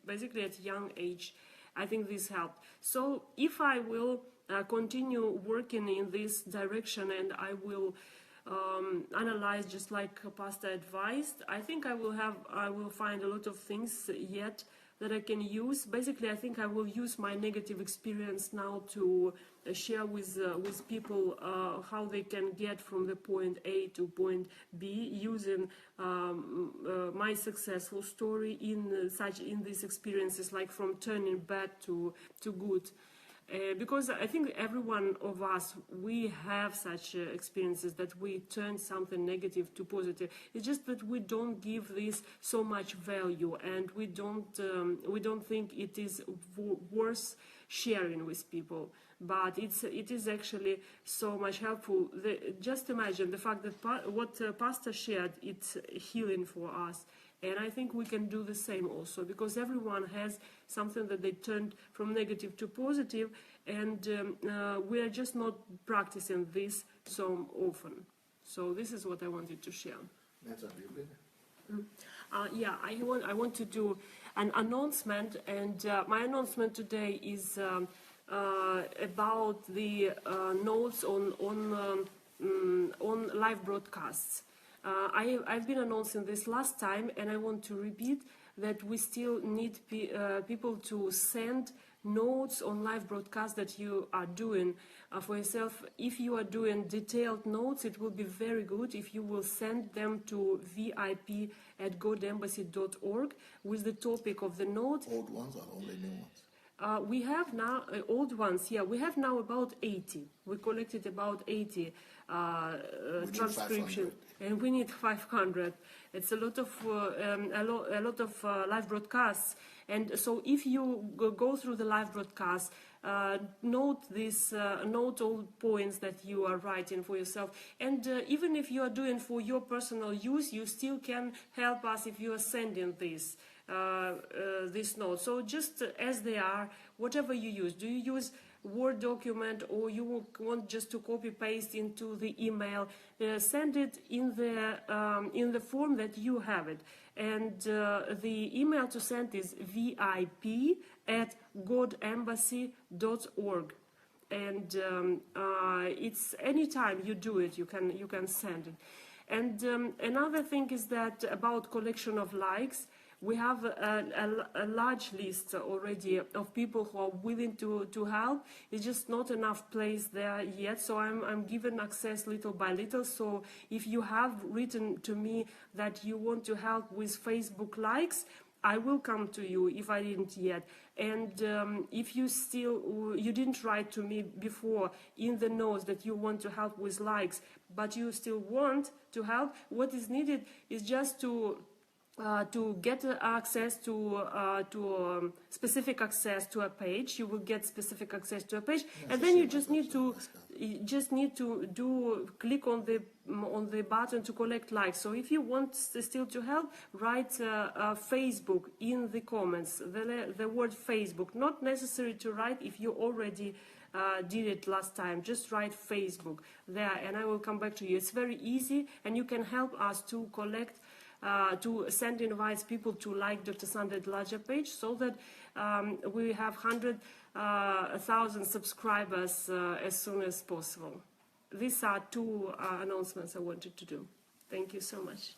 basically at a young age. I think this helped. So if I will continue working in this direction, and I will analyze just like Pastor advised, I think I will find a lot of things yet that I can use. Basically, I think I will use my negative experience now to share with people how they can get from the point A to point B using my successful story in these experiences, like from turning bad to good. Because I think every one of us, we have such experiences that we turn something negative to positive. It's just that we don't give this so much value, and we don't think it is worth sharing with people. But it is actually so much helpful. Just imagine the fact that what Pastor shared, it's healing for us. And I think we can do the same also, because everyone has something that they turned from negative to positive, and we are just not practicing this so often. So this is what I wanted to share. That's a bit. Yeah, I want to do an announcement, and my announcement today is about the notes on live broadcasts. I've been announcing this last time, and I want to repeat that we still need people to send notes on live broadcasts that you are doing for yourself. If you are doing detailed notes, it will be very good if you will send them to vip@godembassy.org with the topic of the note. Old ones or only new ones? We have now old ones. Yeah, we have now about 80. We collected about 80 transcriptions, and we need 500. It's a lot of live broadcasts. And so, if you go through the live broadcast, note all points that you are writing for yourself. And even if you are doing for your personal use, you still can help us if you are sending this. This note. So just as they are, whatever you use. Do you use Word document, or you want just to copy paste into the email, send it in the form that you have it. And the email to send is vip@godembassy.org. And it's anytime you do it, you can send it. And another thing is that about collection of likes, we have a large list already of people who are willing to help. It's just not enough place there yet, so I'm given access little by little. So if you have written to me that you want to help with Facebook likes, I will come to you if I didn't yet. And if you didn't write to me before in the notes that you want to help with likes, but you still want to help, what is needed is just to get access to specific access to a page. You will get specific access to a page, and then you just need to click on the button to collect likes. So if you want still to help, write Facebook in the comments, the word Facebook. Not necessary to write if you already did it last time. Just write Facebook there, and I will come back to you. It's very easy, and you can help us to collect, to send invites people to like Dr. Sandey Adelajah page, so that we have 100,000 subscribers as soon as possible. These are two announcements I wanted to do. Thank you so much.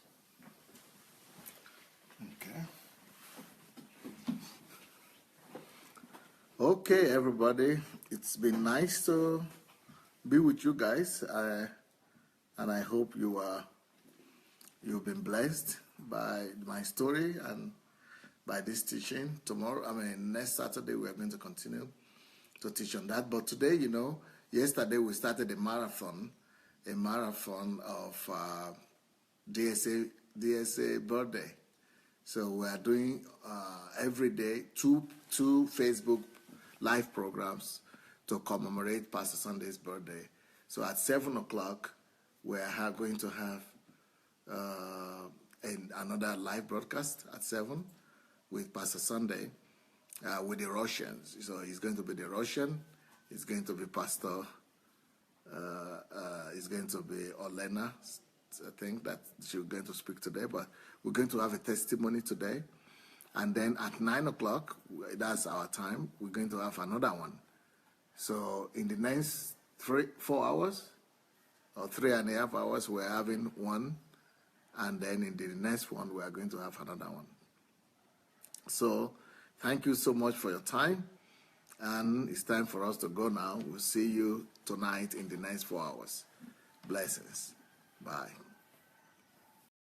Okay, everybody. It's been nice to be with you guys, and I hope you've been blessed by my story and by this teaching. Next Saturday we are going to continue to teach on that. But today, yesterday we started a marathon of DSA birthday. So we are doing every day two Facebook live programs to commemorate Pastor Sandey's birthday. So at 7 o'clock, we are going to have another live broadcast at 7 with Pastor Sandey, with the Russians. So he's going to be the Russian. It's going to be Pastor. It's going to be Olena. I think that she's going to speak today, but we're going to have a testimony today. And then at 9 o'clock, that's our time, we're going to have another one. So in the next 4 hours, or 3.5 hours, we're having one. And then in the next one, we are going to have another one. So thank you so much for your time. And it's time for us to go now. We'll see you tonight in the next 4 hours. Blessings. Bye.